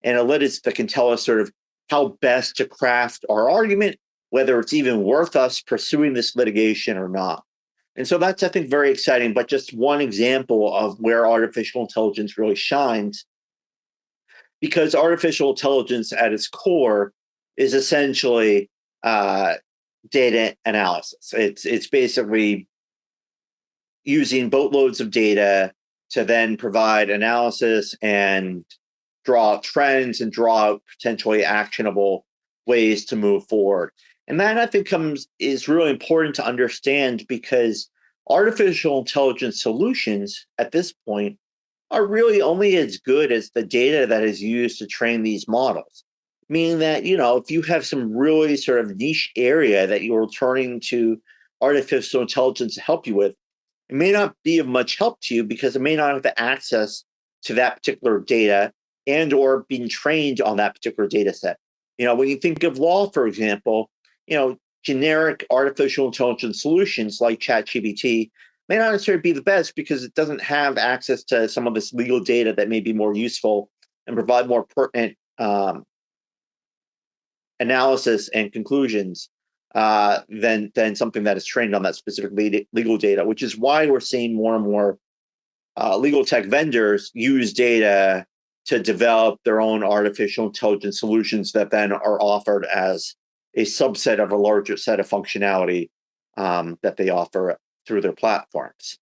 analytics that can tell us sort of how best to craft our argument, whether it's even worth us pursuing this litigation or not. And so that's, I think, very exciting, but just one example of where artificial intelligence really shines, because artificial intelligence at its core is essentially data analysis. It's basically using boatloads of data to then provide analysis and draw out trends and draw out potentially actionable ways to move forward. And that, I think, is really important to understand, because artificial intelligence solutions at this point are really only as good as the data that is used to train these models. Meaning that, if you have some really sort of niche area that you're turning to artificial intelligence to help you with, it may not be of much help to you because it may not have the access to that particular data and or being trained on that particular data set. When you think of law, for example, generic artificial intelligence solutions like ChatGPT may not necessarily be the best because it doesn't have access to some of this legal data that may be more useful and provide more pertinent analysis and conclusions than something that is trained on that specific legal data, which is why we're seeing more and more legal tech vendors use data to develop their own artificial intelligence solutions that then are offered as a subset of a larger set of functionality that they offer through their platforms.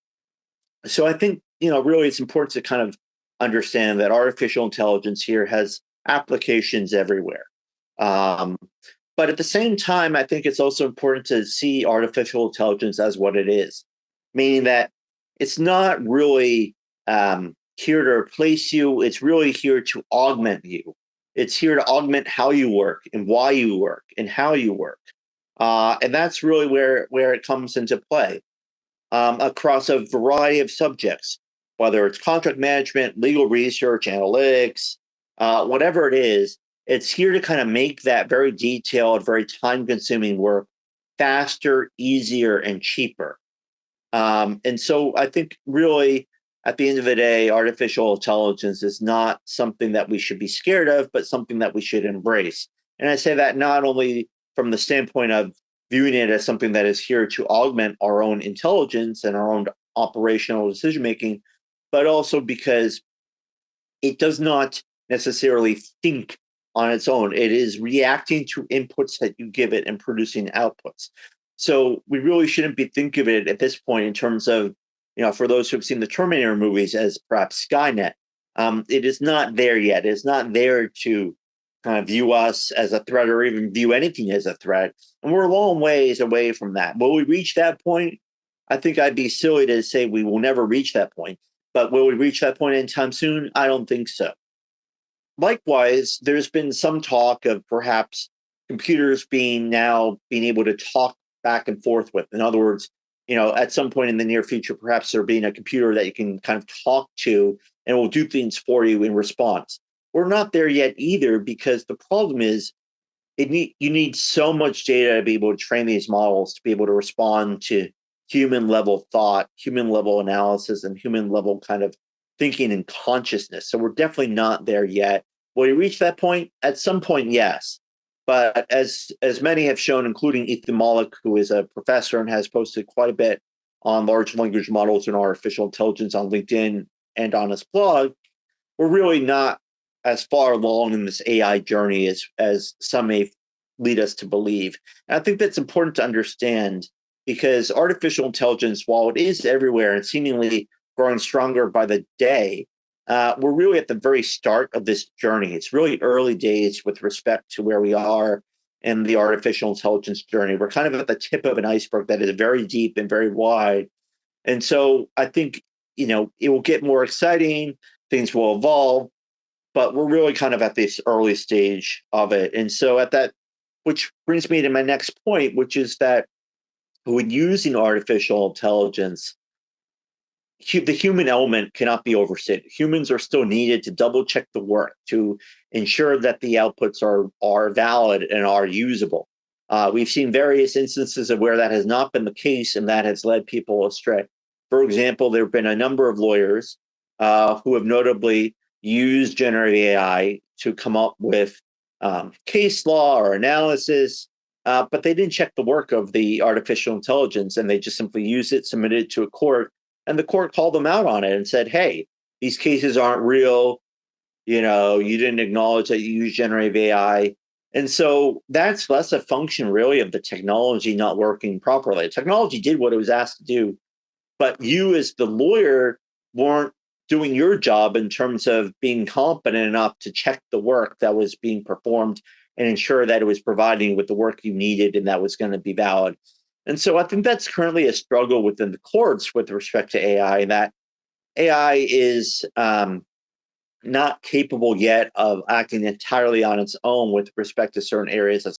So I think, really it's important to kind of understand that artificial intelligence here has applications everywhere. But at the same time, I think it's also important to see artificial intelligence as what it is, meaning that it's not really here to replace you. It's really here to augment you. It's here to augment how you work and why you work and how you work. And that's really where it comes into play across a variety of subjects, whether it's contract management, legal research, analytics, whatever it is. It's here to kind of make that very detailed, very time-consuming work faster, easier, and cheaper. And so I think really at the end of the day, artificial intelligence is not something that we should be scared of, but something that we should embrace. And I say that not only from the standpoint of viewing it as something that is here to augment our own intelligence and our own operational decision-making, but also because it does not necessarily think on its own. It is reacting to inputs that you give it and producing outputs. So we really shouldn't be thinking of it at this point in terms of, for those who have seen the Terminator movies, as perhaps Skynet. It is not there yet. It's not there to kind of view us as a threat or even view anything as a threat. And we're a long ways away from that. Will we reach that point? I think I'd be silly to say we will never reach that point. But will we reach that point anytime soon? I don't think so. Likewise, there's been some talk of perhaps computers being able to talk back and forth with. In other words, at some point in the near future, perhaps there being a computer that you can kind of talk to and will do things for you in response. We're not there yet either, because the problem is you need so much data to be able to train these models to be able to respond to human level thought, human level analysis, and human level kind of thinking and consciousness. So we're definitely not there yet. Will we reach that point? At some point, yes. But as many have shown, including Ethan Mollick, who is a professor and has posted quite a bit on large language models and artificial intelligence on LinkedIn and on his blog, we're really not as far along in this AI journey as some may lead us to believe. And I think that's important to understand, because artificial intelligence, while it is everywhere and seemingly growing stronger by the day, we're really at the very start of this journey. It's really early days with respect to where we are in the artificial intelligence journey. We're kind of at the tip of an iceberg that is very deep and very wide. And so I think, it will get more exciting, things will evolve, but we're really kind of at this early stage of it. And so which brings me to my next point, which is that when using artificial intelligence, the human element cannot be overstated. Humans are still needed to double check the work, to ensure that the outputs are valid and are usable. We've seen various instances of where that has not been the case, and that has led people astray. For example, there have been a number of lawyers who have notably used generative AI to come up with case law or analysis, but they didn't check the work of the artificial intelligence, and they just simply used it, submitted it to a court, and the court called them out on it and said, hey, these cases aren't real. You didn't acknowledge that you use generative AI. And so that's less a function really of the technology not working properly. The technology did what it was asked to do, but you as the lawyer weren't doing your job in terms of being competent enough to check the work that was being performed and ensure that it was providing with the work you needed and that was going to be valid. And so I think that's currently a struggle within the courts with respect to AI, and that AI is not capable yet of acting entirely on its own with respect to certain areas of